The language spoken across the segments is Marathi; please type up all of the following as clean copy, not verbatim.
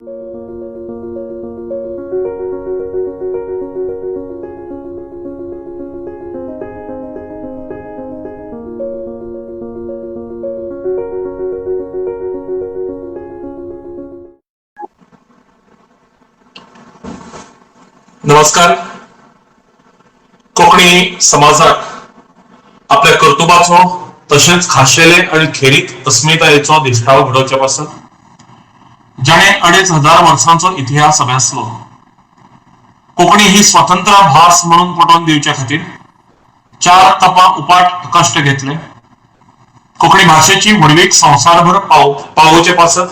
नमस्कार. कोकणी समाजात आपल्या कर्तुबाचो तसेच खाशेले आणि खेरीत अस्मितायेचो दिश्टाव घडोवचे पासून जाणे 2,500 वर्सांचो इतिहास अभ्यासलो. कोकणी ही स्वतंत्र भास म्हणून पटवून दिवच्या खातीर 4 तपा उपाट कष्ट घेतले. कोकणी भाषेची व्हडवीक संसारभर पावोवचे पासत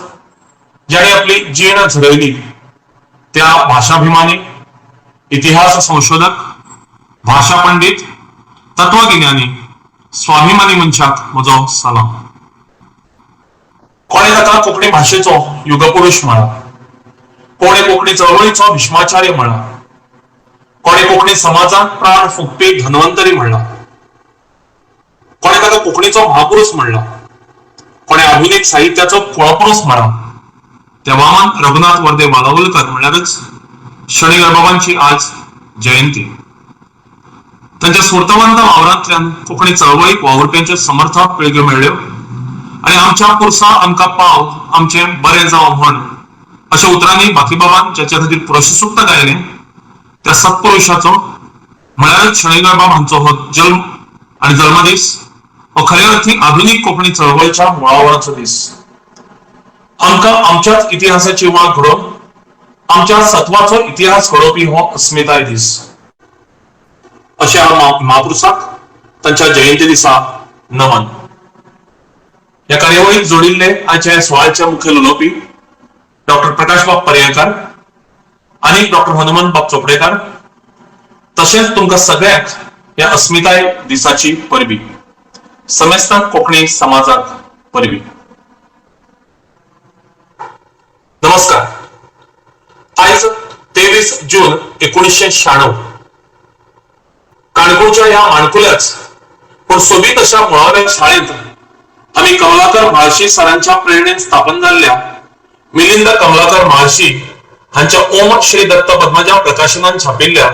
जाणे आपली जीण झडयली त्या भाषाभिमानी, इतिहास संशोधक, भाषा पंडित, तत्वज्ञानी, स्वाभिमानी मनशाक म्हजो सलाम. कोणे ताका कोंकणी भाषेचो युगपुरुष म्हणा, कोणे कोंकणी चळवळीचो भीष्माचार्य म्हणा, कोणे कोंकणी समाजात प्राण फुंकपी धन्वंतरी म्हणला, कोणे ताका कोंकणीचो महापुरुष म्हणला, कोणे आधुनिक साहित्याचो कुळपुरुष म्हणा. त्या वामन रघुनाथ वर्दे वालावलकर म्हणल्यारच शनिगरबाबांची आज जयंती. त्यांच्या सुर्तवंत वावरांतल्यान कोंकणी चळवळीक वावुरप्यांच्यो समर्थक पिळग्यो मेळ्ळ्यो आणि आमच्या पुरसा आमकां पाव आमचे बरें जावं म्हण अशा उतरांनी बाकीबाबान ज्याच्या खातीर पुरस्कृत गायले त्या सत्पुरुषाचो म्हळ्यारच शनिगरबाब हांचो हो जल्म आणि जन्मदीस हो खऱ्या अर्थी आधुनिक कोंकणी चळवळीच्या मुळावराचो दीस. आमकां आमच्याच इतिहासाची वाट घडोवन आमच्या सत्वाचो इतिहास घडोवपी हो अस्मिताय दीस. अशा महापुरुषाक तांच्या जयंती दिसा नमन. या कार्यावळीक जोडिल्ले आजच्या सुवाळ्याचे मुखेल उलोवपी डॉक्टर प्रकाश बाब पर्येकार आणि डॉक्टर हनुमंत बाब चोपडेकार, तशेंच तुमकां सगळ्यांक या अस्मिताय दिसाची परबी, समेस्त कोंकणी समाजाक परबी. नमस्कार. आज 23 जून 1996 काणकोणच्या या माणकुल्याच पण सोबीत अशा मुळाव्या शाळेत आम्ही कमलाकर म्हाळशी सरांच्या प्रेरणेन स्थापन झालेल्या मिलिंद कमलाकर म्हाळशी हांच्या ओम श्री दत्त पद्मजा प्रकाशनान छापिल्ल्या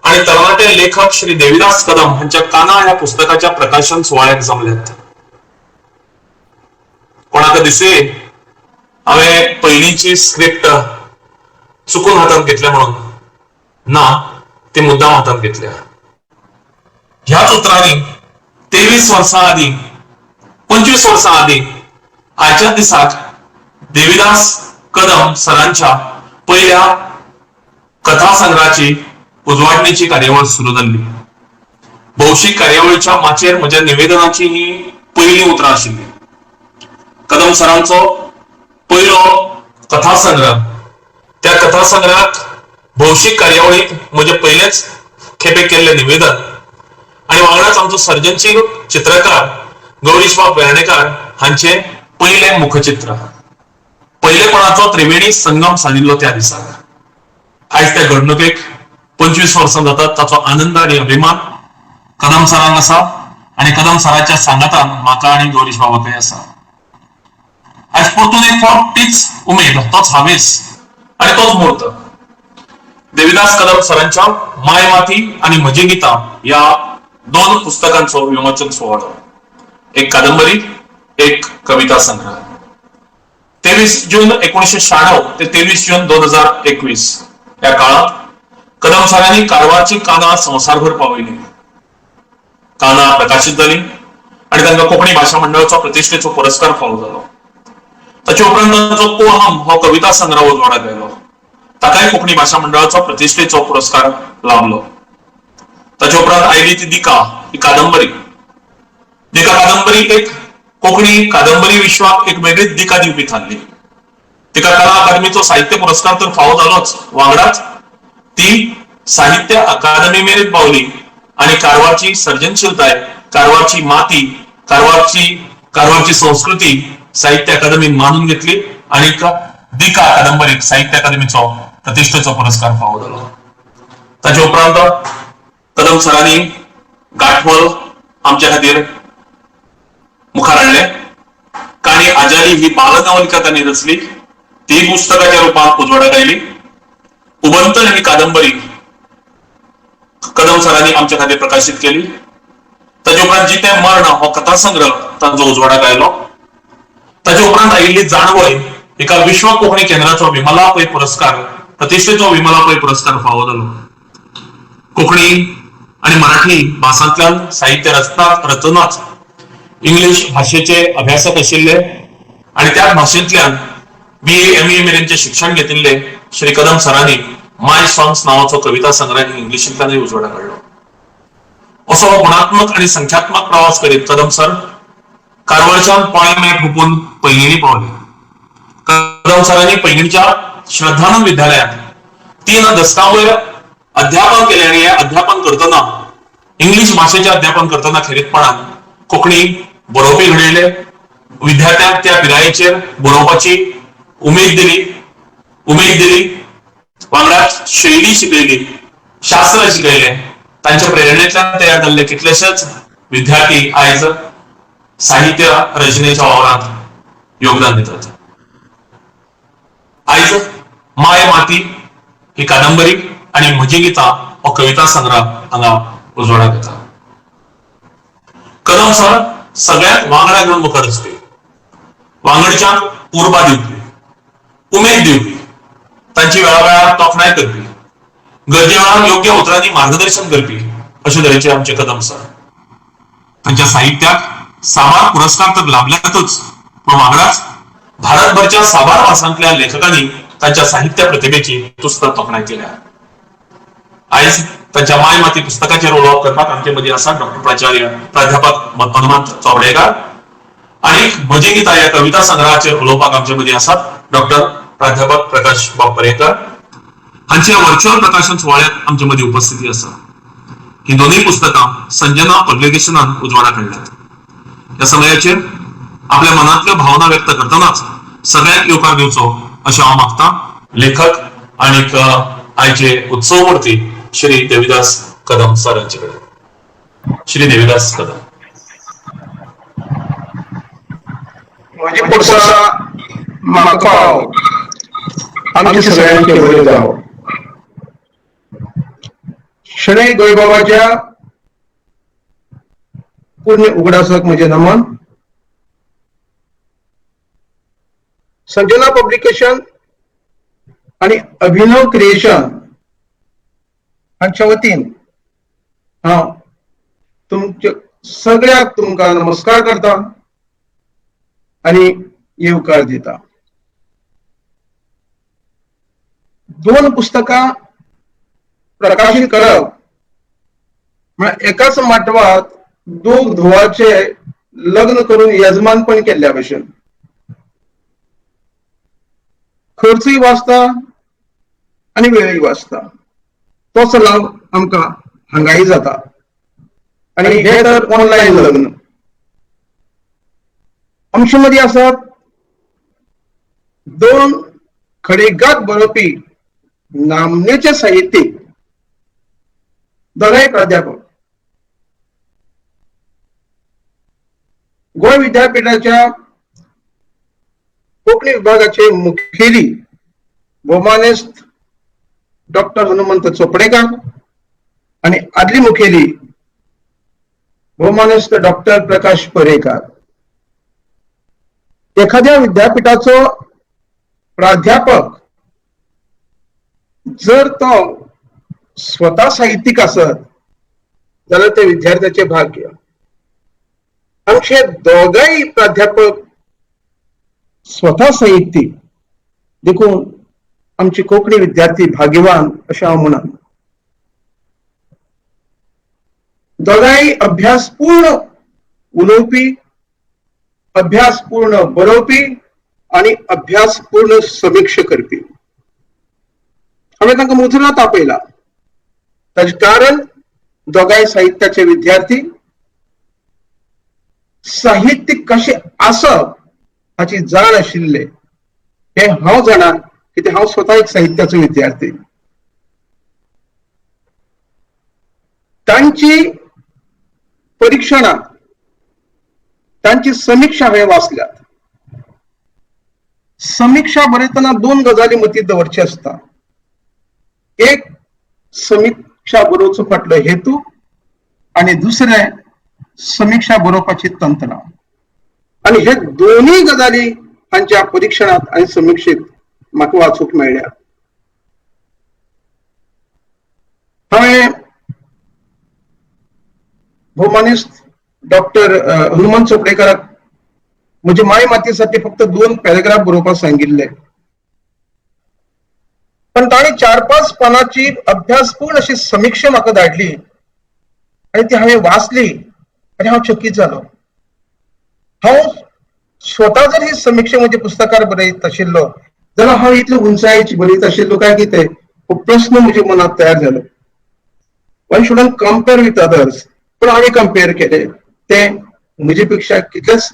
आणि तरणाटे लेखक श्री देविदास कदम हांच्या काना या पुस्तकाच्या प्रकाशन सोहळ्याक जमल्यात. कोणाक दिसे हांवें पयलींची स्क्रिप्ट चुकून हातात घेतल्या म्हणून ना, ती मुद्दाम हातात घेतल्या. ह्याच उतरांनी 23 वर्सां आधी 25 वर्सां आधी आजच्या दिसाक देविदास कदम सरांच्या पहिल्या कथा संग्रहाची उजवाडणीची कार्यावळ सुरू झाली. भौशीक कार्यावळीच्या माचेर म्हज्या निवेदनाची ही पहिली उतरां आशिल्ली. कदम सरांचो पहिलो कथा संग्रह, त्या कथा संग्रहात भौशीक कार्यावळीत म्हजे पहिलेच खेपे केल्ले निवेदन आणि वांगडाच आमचो सर्जनशील चित्रकार गौरीशबाब वेर्णेकार हांचे पहिले मुखचित्र, पहिलेपणाचो त्रिवेणी संगम साजिल्लो त्या दिसाक. आज त्या घडणुकेक 25 वर्सां जातात. ताचो आनंद आणि अभिमान कदम सरांक आसा आणि कदम सरांच्या सांगातान म्हाका आणि गौरीश बाबाकय आसा. आज परतून एक फावट तीच उमेद, तोच हावेस आणि तोच मुहूर्त. देविदास कदम सरांच्या माय माती आणि म्हजी गीता या 2 पुस्तकांचो विमोचन सोहळो, एक कादंबरी, एक कविता संग्रह. 23 जून 1996 ते 23 जून 2021 या काळात कदम सरांनी कारवारची काना संवसारभर पावयली. काना प्रकाशित झाली आणि तांकां कोंकणी भाषा मंडळाचो प्रतिश्ठेचो पुरस्कार फावो जालो. ताचे उपरांत जो पोहम हो कविता संग्रह उजवाडाक गेलो, ताकाय कोंकणी भाषा मंडळाचो प्रतिश्ठेचो पुरस्कार लाभलो. ताचे उपरांत आयली ती दिका ही कादंबरी. दिका कादंबरी एक कोंकणी कादंबरी विश्वाक एक वेगळीच दिका दिवपी थारली. तिका कला अकादमीचो साहित्य पुरस्कार तर फावो जालोच, वांगडाच ती साहित्य अकादमी मेरेन पावली आणि कारवारची सर्जनशीलताय, कारवारची माती, कारवारची संस्कृती साहित्य अकादमीन मानून घेतली आणि दिका कादंबरीक साहित्य अकादमीचो प्रतिष्ठेचो पुरस्कार फावो जालो. ताचे उपरांत कदम सरांनी गाठवल आमच्या खातीर मुखार हाडले. काणी आजारी ही बालनवलिका तांणी रचली ती पुस्तकाच्या रूपात उजवाडाक आयली. उबंत ही कादंबरी कदम सरांनी आमच्या खातीर प्रकाशित केली. ताचे उपरांत जिते मर्ण हो कथासंग्रह तांचो उजवाडाक आयलो. ताचे उपरांत आयिल्ली जाणवय एका विश्व कोंकणी केंद्राचो विमला पै पुरस्कार, प्रतिश्ठेचो विमला पै पुरस्कार फावो जालो. कोंकणी आणि मराठी भासांतल्यान साहित्य रचनाच इंग्लिश भाषेचे अभ्यासक आशिल्ले आणि त्या भाषेंतल्यान BA MA मेरेनचे शिक्षण घेतिल्ले श्री कदम सरांनी माय सॉंग्स नावाचो कविता संग्रह इंग्लिशींतल्यानय उजवाडाक हाडलो. असो गुणात्मक आणि संख्यात्मक प्रवास करीत कदम सर कारवारच्यान पोळ्या हुपून पैंगिणी पावले. कदम सरांनी पैंगीणच्या श्रद्धानंद विद्यालयात 3 दशकांवयर अध्यापन केले आणि अध्यापन करतना इंग्लिश भाषेचे अध्यापन करतना खेरीतपणान कोंकणी बरोवपी घडयले. विद्यार्थ्यांक त्या पिरायेचेर बरोवपाची उमेद दिली. वांगडाच शैली शिकयली, शास्त्र शिकयले. तांच्या प्रेरणेतल्यान तयार जाल्ले कितलेशेच विद्यार्थी आयज साहित्य रचनेच्या वावरांत योगदान दितात. आयज माय माती ही कादंबरी आणि म्हजी गितां हो कविता संग्रह हांगा उजवाडाक येता. कदम सर सगळ्यात वांगडा घेवन मुखार वचपी, वांगडच्यांक उर्बा दिवपी, उमेद दिवपी, तांची वेळावेळार तोखणाय करपी, गरजे वेळार योग्य उतरांनी मार्गदर्शन करपी अशे तरेचे आमचे कदम सर. तांच्या साहित्याक साबार पुरस्कार तर लाभल्यातच, पण वांगडाच भारतभरच्या साबार भासांतल्या लेखकांनी तांच्या साहित्य प्रतिभेची तुस्त तोखणाय केल्या. आयज तांच्या माय माती पुस्तकाचेर उलोवप करपाक आमचे मदीं आसात डॉक्टर प्राचार्य प्राध्यापक हनुमंत चौबडेकर आणि म्हजी गितां ह्या कविता संग्रहाचेर उलोवपाक आमचे मदीं आसात डॉक्टर प्राध्यापक प्रकाश बापरेकर. हांचे व्हर्च्युअल प्रकाशन सुवाळ्यात आमचे मदीं उपस्थिती आसा. ही दोनूय पुस्तकां संजना पब्लिकेशनान उजवाडाक हाडल्यात. ह्या समयाचेर आपल्या मनांतल्यो भावना व्यक्त करतनाच सगळ्यांक येवकार दिवचो अशें हांव मागतां. लेखक आनीक आयचे उत्सवमूर्ती श्री देविदास कदम सर हांचे कडेन. श्री देविदास कदम. म्हजे पुरसा म्हाका पाव आमच्या सगळ्यांचे बरे जावो. शणै गोंयबाबाच्या पुण्य उगडासाक म्हजें नमन. संजना पब्लिकेशन आणि अभिनव क्रिएशन हांच्या वतीन हांव तुमच्या सगळ्याक तुमकां नमस्कार करता आणि येवकार दिता. 2 पुस्तकां प्रकाशीत करप म्हळ्यार एकाच माटवात 2 धुवाचे लग्न करून यजमानपण केल्ल्या भशेन खर्चूय वाचता आणि वेळय वाचता. तोच लाव आमकां हांगाय जाता. आणि हे तर ऑनलायन लग्न. आमचे मदीं आसात 2 खडेगांत बरोवपी नामनेचे साहित्यीक, दोगांय प्राध्यापक. गोंय विद्यापीठाच्या कोंकणी विभागाचे मुखेली भौमानेस्त डॉक्टर हनुमंत चोपडेकर आणि आदली मुखेली भौमानेस्त डॉक्टर प्रकाश परेकर. एखाद्या विद्यापीठाचो प्राध्यापक जर तो स्वतः साहित्यिक असत जाल्यार ते विद्यार्थ्याचे भाग्य. आमचे दोगांय प्राध्यापक स्वतः साहित्यिक देखून आमचे कोंकणी विद्यार्थी भाग्यवान अशें हांव म्हणन. दोगांय अभ्यासपूर्ण उलोवपी, अभ्यासपूर्ण बरोवपी आणि अभ्यासपूर्ण समीक्षा करपी. हांवें तांकां मुजरात आपयला. ताचे कारण दोगांय साहित्याचे विद्यार्थी साहित्यीक कशें आसप हाची जाण आशिल्ले हे हांव जाणा, कित्याक हांव स्वता एक साहित्याचो विद्यार्थी. तांची परीक्षणां, तांची समीक्षा हांवें वाचल्यात. समीक्षा बरयतना दोन गजाली मती दवरचे असता. एक समीक्षा बरोवचो फाटलो हेतू आणि दुसरें समीक्षा बरोवपाची तंत्रां. आणि हे दोन्ही गजाली हांच्या परीक्षणात आणि समीक्षेत म्हाका वाचूंक मेळ्ळ्या. हांवें भौमानिस्ट डॉक्टर हनुमंत चोपडेकाराक म्हणजे माय मातीसाठी फक्त 2 पॅरेग्राफ बरोवपाक सांगिल्ले. पण ताणी 4-5 पानांची अभ्यासपूर्ण अशी समीक्षा म्हाका धाडली आणि ती हांवें वाचली आणि हांव चकीत जालो. हांव स्वता जर ही समीक्षा म्हज्या पुस्तकार बरयत आशिल्लो जाल्यार हांव इतलो उंचायेची बरयत आशिल्लो काय कितें हो प्रश्न म्हज्या मनात तयार जालो. One shouldn't compare with others. पण हांवें कंपेअर केले ते म्हजे पेक्षा कितलेच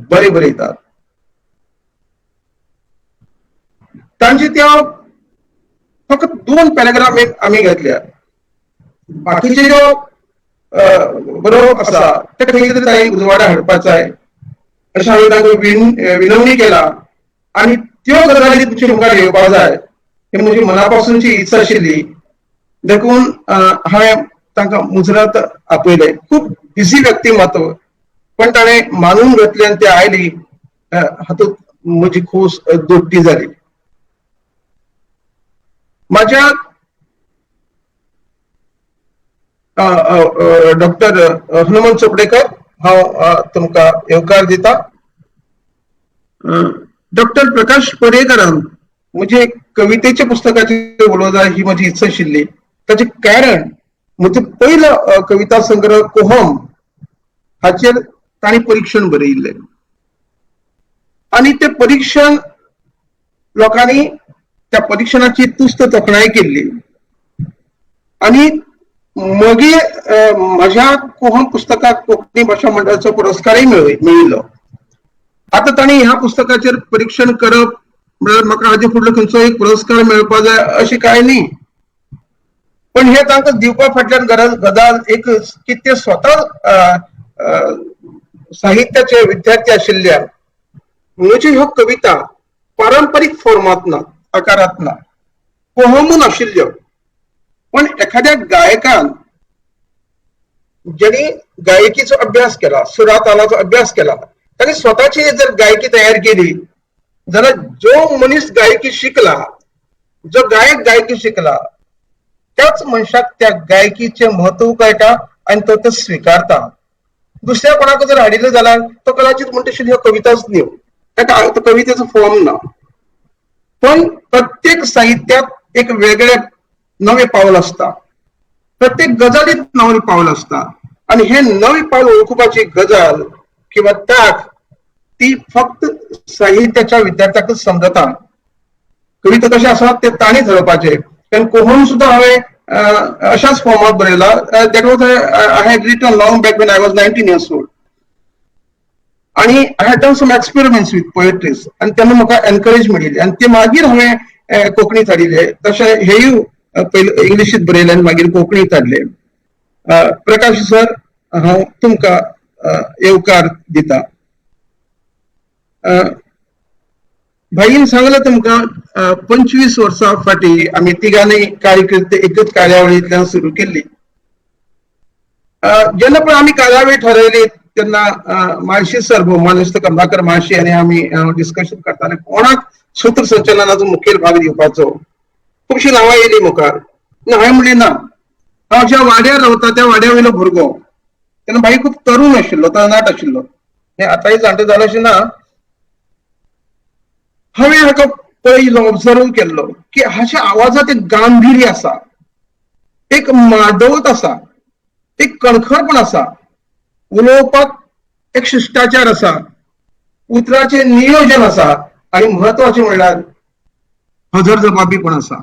बरे बरयतात. तांचे त्या फक्त 2 पॅरेग्राफ आमी घेतल्या. बाकीचे जो बरोवप आसा ते खंय तरी तांणी उजवाडा हाडपाक जाय अशें हांवें तांकां विनवणी केला आणि त्यो गजाली तुमचे मुखार येवपाक जाय ही म्हजी मनापासूनची इत्सा आशिल्ली. देखून हांवें तांकां मुजरत आपयले. खूब बिझी व्यक्तिमत्व पण ताणें मानून घेतलें आनी ते आयली हातूंत म्हजी खोस दोट्टी जाली. माझ्या डॉक्टर हनुमंत चोपडेकर हांव तुमकां येवकार दिता. डॉक्टर प्रकाश पर्येकारान म्हजे कवितेच्या पुस्तकाचेर उलोवंक जाय ही म्हजी इत्सा आशिल्ली. ताचें कारण म्हजो पयलो कविता संग्रह कोहम हाचेर तांणी परीक्षण बरयिल्लें आणि ते परीक्षण लोकांनी त्या परीक्षणाची तुस्त तोखणाय केल्ली आणि मागीर म्हज्या कोहम पुस्तकाक कोंकणी भाशा मंडळाचो पुरस्कारय मेळिल्लो. आता तांणी ह्या पुस्तकाचेर परीक्षण करप म्हळ्यार म्हाका हाचे फुडलो खंयचो एक पुरस्कार मेळपाक जाय अशें कांय न्ही. पण हे तांकां दिवपा फाटल्यान गजाल एकच की ते स्वता साहित्याचे विद्यार्थी आशिल्ल्यान म्हज्यो ह्यो कविता पारंपारीक फॉर्मात ना, आकारांत ना, कोहमून आशिल्ल्यो. पण एखाद्या गायकान ज्यांनी गायकीचो अभ्यास केला, सुरा तालाचो अभ्यास केला, ताणें स्वताची जर गायकी तयार केली जाल्यार जो मनीस गायकी शिकला, जो गायक गायकी शिकला त्याच मनशाक त्या गायकीचे महत्व कळटा आणि तो ते स्वीकारता. दुसऱ्या कोणाक जर हाडिल्लो जाल्यार तो कदाचित म्हणटशील ह्यो कविताच न्हय, ताका कवितेचो फॉर्म ना. पण प्रत्येक साहित्यात एक वेगळे नवे पाऊल असता, प्रत्येक गजालीत नवे पाऊल असता आणि हे नवे पाऊल ओळखुपाची गजाल किंवा ताक ती फक्त साहित्याच्या विद्यार्थ्याकच समजता. कविता कशें आसा ते तांणी ठरवपाचे. कारण कोहम सुद्धा हांवें अशाच फॉर्मात बरयला. That was I had written long back when I was 19 years old. आणि I had done some experiments with poetries आणि तेन्ना म्हाका एनकरेज मेळिल्ली आणि ते मागीर हांवें कोंकणीत हाडिल्ले. तशें हेय पयलीं इंग्लिशींत बरयले आनी मागीर कोंकणीत हाडले. प्रकाश सर हांव तुमकां येवकार दिता. भाईन सांगलें तुमकां 25 वर्सां फाटीं आमी तिगांनी कार्यकर्ते एकच कार्यावळींतल्यान सुरू केल्ली. जेन्ना पण आमी कार्यावळी थारायली तेन्ना माळशी सर भौमानिस्त कमलाकर माळशी आनी आमी डिस्कशन करताले कोणाक सूत्रसंचलनाचो मुखेल भाग दिवपाचो. खुबशीं नांवां येयलीं मुखार. हांवें म्हणलें ना, हांव ज्या वाड्यार रावता त्या वाड्या वयलो भुरगो. तेन्ना भाई खूब तरूण आशिल्लो, तरणाट आशिल्लो. आतांय जाणटो जालो अशें ना. हांवें हाका पळयलो, ऑब्जर्व केल्लो की हाच्या आवाजांत एक गांभीर्य आसा, एक मादवत आसा, एक कणखरपण आसा, उलोवपाक एक शिश्टाचार आसा, उतराचें नियोजन आसा आनी म्हत्वाचें म्हणल्यार हजर जबाबीपण आसा.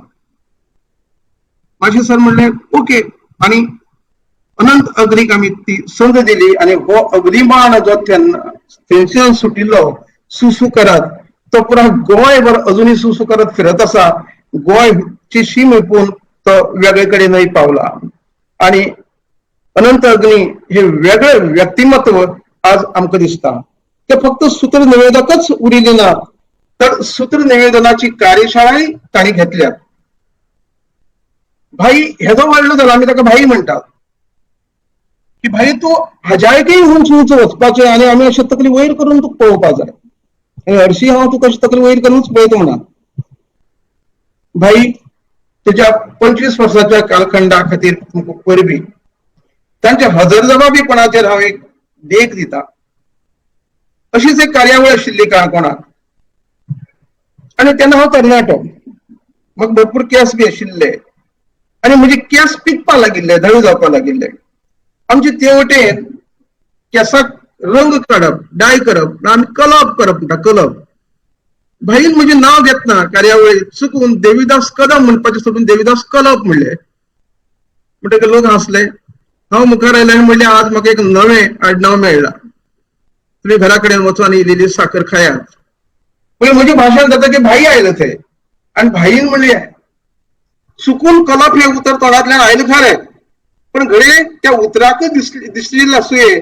मातशें सर म्हणलें ओके आनी अनंत अग्नीक आमी ती संद दिली आनी हो अग्निबाण जो थंयच्यान सुटिल्लो सुसू करत तो पुरा गोंयभर अजुनूय सुसू करत फिरत आसा. गोंयची शीम हुपून तो वेगळे कडेनय पावला आनी अनंत अग्नी हे वेगळें व्यक्तिमत्व आज आमकां दिसता. ते फक्त सूत्र निवेदकच उरिल्ले नात, तर सूत्रनिवेदनाची कार्यशाळाय तांणी घेतल्या. भाई हेजो व्हडलो जाला आमी ताका भाई म्हणटात की भाई तूं हाज्यायकय उंच उंच वचपाचें आनी आमी अशें तकली वयर करून तुका पळोवपा जाय. हरशीं हांव तुका अशें तकली वयर करूनच पळयता म्हणा. भाई तेच्या 25 वर्साच्या कालखंडा खातीर परबीं तांच्या हजरजबाबीपणाचेर हांव एक देख दिता. अशीच एक कार्यावळ आशिल्ली काणकोणांत आनी तेन्ना हांव तरणाटो. म्हाका भरपूर केंस बी आशिल्ले आनी म्हजे केंस पिकपा लागिल्ले, धवे जावपा लागिल्ले. आमचे तेवटेन केंसाक रंग काडप, डाय करप, आमी कलप करप म्हणटा कलप. भाईन म्हजें नांव घेतना कार्यावळीक चुकून देविदास कदम म्हणपाचें सोडून देविदास कलप म्हणलें. म्हणटकीर लोक हांसले. हांव मुखार आयलें आनी म्हणलें आज म्हाका एक नवें आडनांव मेळ्ळां. तुमी घरा कडेन वचून आनी इल्ली साकर खायात. पयलीं म्हजें भाशण जाता की भाई आयलो थंय आनी भाईन म्हणलें चुकून कलप हें उतर तोंडांतल्यान आयलें खरें, पण घडये त्या उतराकूच दिसलेली आसुये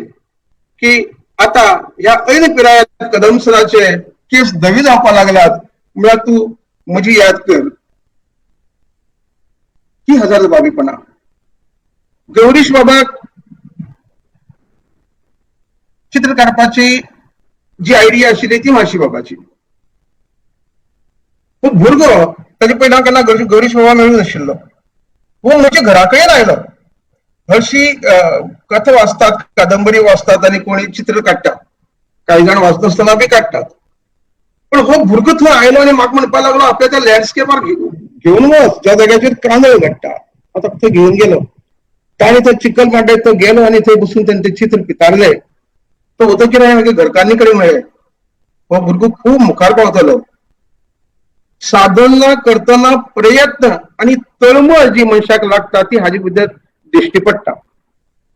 की आतां ह्या ऐन पिरायेंत कदम सराचे केस धवे जावपा लागल्यात म्हळ्यार तूं म्हजी याद कर. ही हजरजबाबीपणां. गौरीश बाबाक चित्र काडपाची जी आयडिया आशिल्ली ती माशी बाबाची. पूण भुरगो ताचे पयलीं केन्ना गौरीश बाबा मेळूं नाशिल्लो. हो म्हज्या घराकडेन आयलो. हरशीं कथा वाचतात, कादंबरी वाचतात आनी कोणी चित्र काडटात. कांय जाण वाचनासतना बी काडटात. पण हो भुरगो थंय आयलो आनी म्हाका म्हणपा लागलो आपल्या त्या लँडस्केपार घेवन वच ज्या जाग्याचेर कांदळ काडटा. हांव ताका थंय घेवन गेलो. ताणें थंय चिकल मांडयत तो गेलो आनी थंय बसून तेणें तें चित्र पितारलें. तो वतकीर हांवें मागीर घरकान्नी कडेन म्हळें हो भुरगो खूब मुखार पावतलो. साधना करतना प्रयत्न आनी तळमळ जी मनशाक लागता ती हाजे भितर दिश्टी पडटा.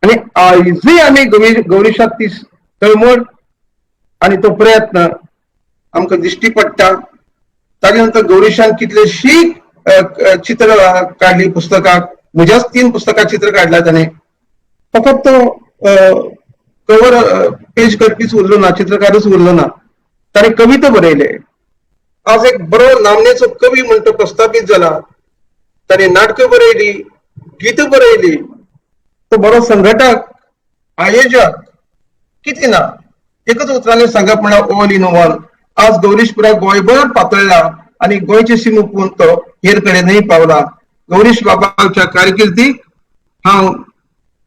आनी आयजूय आमी गौरीशाक ती तळमळ आनी तो प्रयत्न आमकां दिश्टी पडटा. ताजे नंतर गौरीशान कितलेशीं चित्र काडलीं पुस्तकाक. म्हज्याच 3 पुस्तकां चित्र काडल्या ताणें. फकत तो कवर पेज करपीच उरलो ना, चित्रकारच उरलो ना. ताणें कविता बरयले. आज एक बरो नामनेचो कवी म्हण तो प्रस्थापीत जाला. ताणें नाटकां बरयलीं, गीतां बरयलीं. तो बरो संघटक, आयोजक कितें ना. एकच उतरांनी सांगप म्हळ्यार ऑल इन वन. आज गौरीश पुराय गोंयभर पातळ्ळा आनी गोंयचे सीम ओपून तो हेर कडेनय पावला. गौरीश बाबाच्या कारकिर्दीक हांव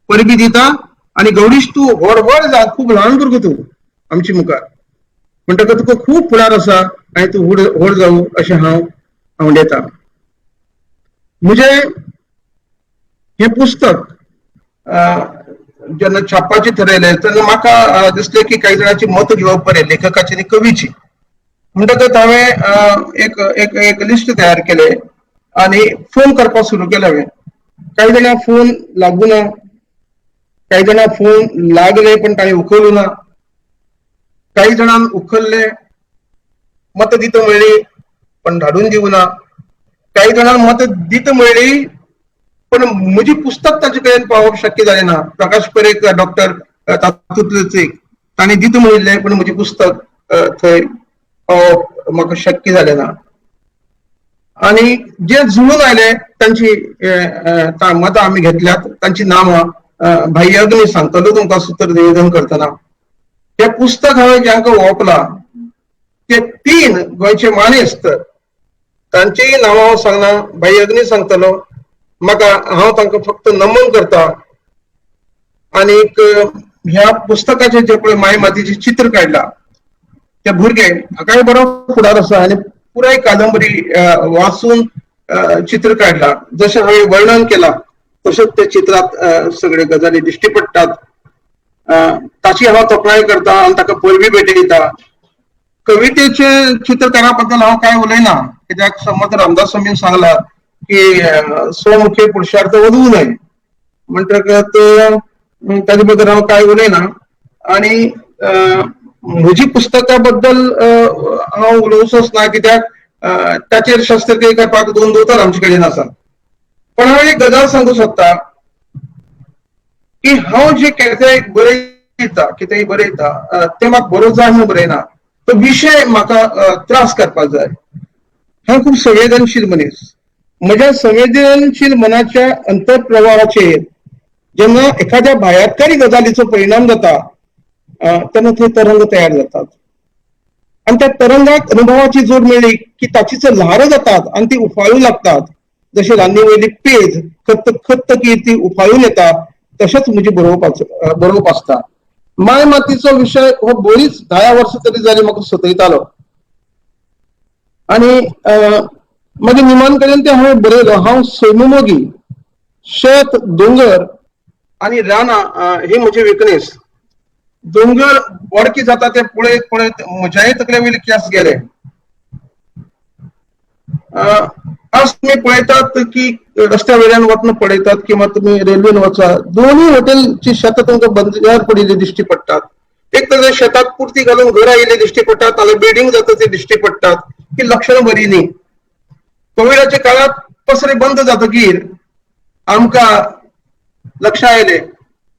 परबीं दितां आनी गौरीश तूं व्हड व्हड जा, खूब ल्हान भुरगो तूं आमचे मुखार. म्हणटकच तुका खूब फुडार आसा आनी तूं व्हड जावं अशें हांव आवडेतां. म्हजें हें पुस्तक जेन्ना छापपाचें थारायलें तेन्ना म्हाका दिसलें की कांय जाणांची मत घेवप बरें, लेखकाची आनी कवीची. म्हणटकच हांवें एक लिस्ट तयार केलें आनी फोन करपाक सुरू केलो हांवें. कांय जाणांक फोन लागूना, कांय जाणांक फोन लागले पण ताणें उखलूं ना. कांय जाणांक उखल्ले, मत दिता म्हणली पण धाडून दिवना. कांय जाणांक मत दिता म्हणली पण म्हजी पुस्तक ताचे कडेन पावप शक्य जालें ना. प्रकाश परेकर डॉक्टर तातूंतलोच एक. ताणें दिता म्हणिल्लें पण म्हजें पुस्तक थंय पावप म्हाका शक्य जालें ना. आनी जे जुळून आयले तांची मतां आमी घेतल्यात. तांची नांवां भाई अग्नी सांगतलो तुमकां सूत्र निवेदन करतना. हें पुस्तक हांवें जांकां ओंपलां ते 3 गोंयचे मानेस्त तांचीय नांवां हांव सांगना. भाई अग्नी सांगतलो. म्हाका हांव तांकां फक्त नमन करतां. आनीक ह्या पुस्तकाचें जे पळय माय मातीचें चित्र काडलां ते भुरगे हाकाय बरो फुडार आसा आनी पुराय कादंबरी वाचून चित्र काडलां. जशें हांवें वर्णन केलां तशेंच ते चित्रांत सगळे गजाली दिश्टी पडटात. ताची हांव तोखणाय करतां आनी ताका परबीं भेटयतां. कवितेचे चित्रकारा बद्दल हांव कांय उलयना कित्याक समज रामदास स्वामीन सांगलां की स्वमुखे पुरुषार्थ वधूं न्हय. म्हणटकच ताजे बद्दल हांव कांय उलयना. आनी म्हजी पुस्तकां बद्दल हांव उलोवचोच ना कित्याक ताचेर शस्त्रक्रिया करपाक 2 दोतोर आमचे कडेन आसात. पण हांव एक गजाल सांगूं सोदतां की हांव जे कितेंय बरयतां तें म्हाका बरोवंक जाय म्हूण बरयना. तो विषय म्हाका त्रास करपाक जाय. हांव खूब संवेदनशील मनीस. म्हज्या संवेदनशील मनाच्या अंतर्प्रवाहाचेर जेन्ना एखाद्या भायात्कारी गजालीचो परिणाम जाता तेन्ना थंय तरंग तयार जातात. आणि त्या तरंगाक अनुभवाची जोड मेळ्ळी की ताचीच ल्हारो जातात आणि ती उफाळू लागतात. जशी रान्नी वयली पेज खत्त खत्त की ती उफाळून येता, तशेंच म्हजी बरोवप आसता. माय मातीचो विशय हो बरीच 10 वर्सां तरी जाली म्हाका सतयतालो. आणि मागीर निमान कडेन ते हांवें बरयलो. हांव सैममोगी, शेत, दोंगर आणि रानां ही म्हजी विकनेस. दोंगर वडकी जाता ते पळयत पळयत म्हज्याय तकले वयले केंस गेले. आज तुम्ही पळयतात की रस्त्या वयल्यान वतना पळयतात किंवा तुम्ही रेल्वेन वचा, दोनूय हॉटेलची शेतां तुमकां बंदर पडिल्ली दिश्टी पडटात. एक तर शेतांत पुर्ती घालून घरां येयली दिश्टी पडटात, नाल्यार बिल्डींग जाता ते दिश्टी पडटात. ही लक्षणां बरी न्ही. कोविडाच्या काळात पसरे बंद जातकीर आमकां लक्षां आयलें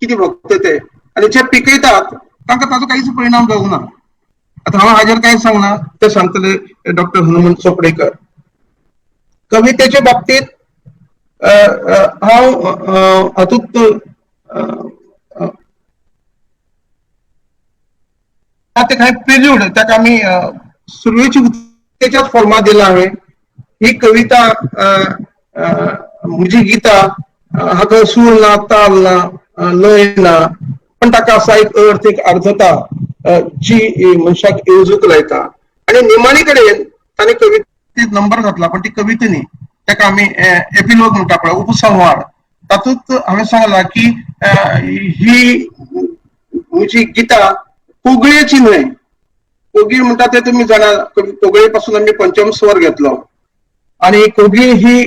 कितें भोगता ते, आनी जे पिकयतात तांकां ताचो कांयच परिणाम जावंक ना. आतां हांव हाजेर कांय सांगना, ते सांगतले डॉक्टर हनुमंत चोपडेकर. कवितेच्या बाबतीत हांव हातूंत ते काय प्रिल्यूड ताका आमी सुरवेची उक्तेच्याच फॉर्मात दिला हांवें. ही कविता म्हजी गितां हाका सूर ना, ताल ना, लय ना, पण ताका असा एक अर्थ, एक अर्थता जी मनशाक येवजूंक लायता. आणि निमाणे कडेन ताणें कवितेत नंबर घातला, पण ती कविता न्ही, ताका आमी एपिलॉग म्हणटा पळय, उपसंहार. तातूंत हांवें सांगलां की ही म्हजी गितां कोगळेची न्हय. कोगीळ म्हणटा ते तुमी जाणा, कोगळे पासून आमी पंचम स्वर घेतलो. आणि कोगीळ ही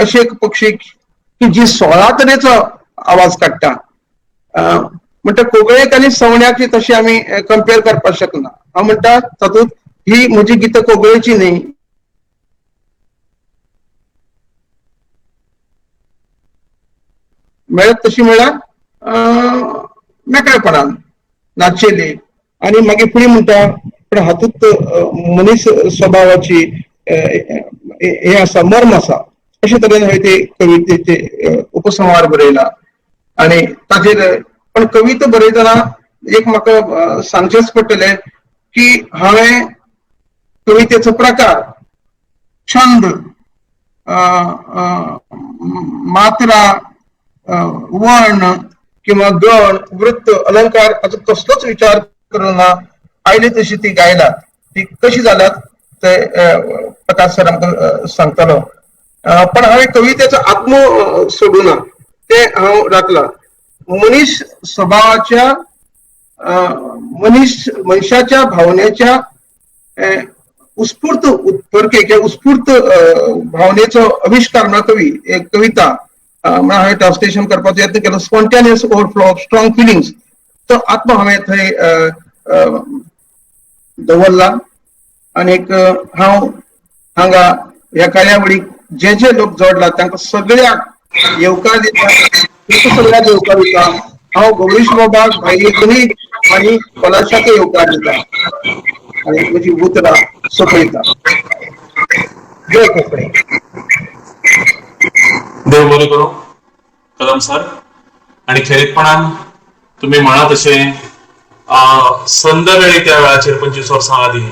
अशी एक पक्षी की जी 16 तरेचो आवाज काडटा. म्हणटा कोगळेक आनी सवण्याक तशी आमी कंपेर करपाक शकना. हांव म्हणटा तातूंत ही म्हजी गितां कोगळेची न्ही, मेळत तशी म्हळ्यार मेकळेपणान नाचेली. आणि मागीर फुडें म्हणटा पण हातूंत मनीस स्वभावाची हे आसा, मर्म आसा. अशे तरेन हांवें ते कवितेचे उपसंहार बरयला. आणि ताचेर पण कविता बरयतना एक म्हाका सांगचेच पडटलें की हांवें कवितेचो प्रकार, छंद, मात्रा, वर्ण किंवा गण, वृत्त, अलंकार हाचो कसलोच विचार करूना. आयली तशी ती गायलात. ती कशी जाल्यात ते प्रकाश सर आमकां सांगतालो. पण हांवें कवितेचो आत्मो सोडूना, ते हांव राखला. मनीस स्वभावाच्या मनशाच्या भावनेच्या उत्स्फूर्त उत्परके उत्स्फूर्त भावनेचो आविष्कार म्हणा कविता हांवें ट्रान्सलेशन करपाचो यत्न केलो. Spontaneous overflow of strong feelings, तो आत्मो हांवें थंय दवरला. आनीक हांव हांगा ह्या कार्यावळीक जे जे लोक जोडलात तांकां सगळ्यांक येवकार दिता. सगळ्यांक येवकार दिता. हांव गौरीश बाबाक, भाई एकूणीक आनी पलाशाक येवकार दिता आनी म्हजी उतरां सोंपयता. जय कोंकणी. देव बरें करूं कदम सर. आणि खेरीतपणान तुम्ही म्हणा तसे संद मेळ्ळी त्या वेळाचेर 25 वर्सां आदी.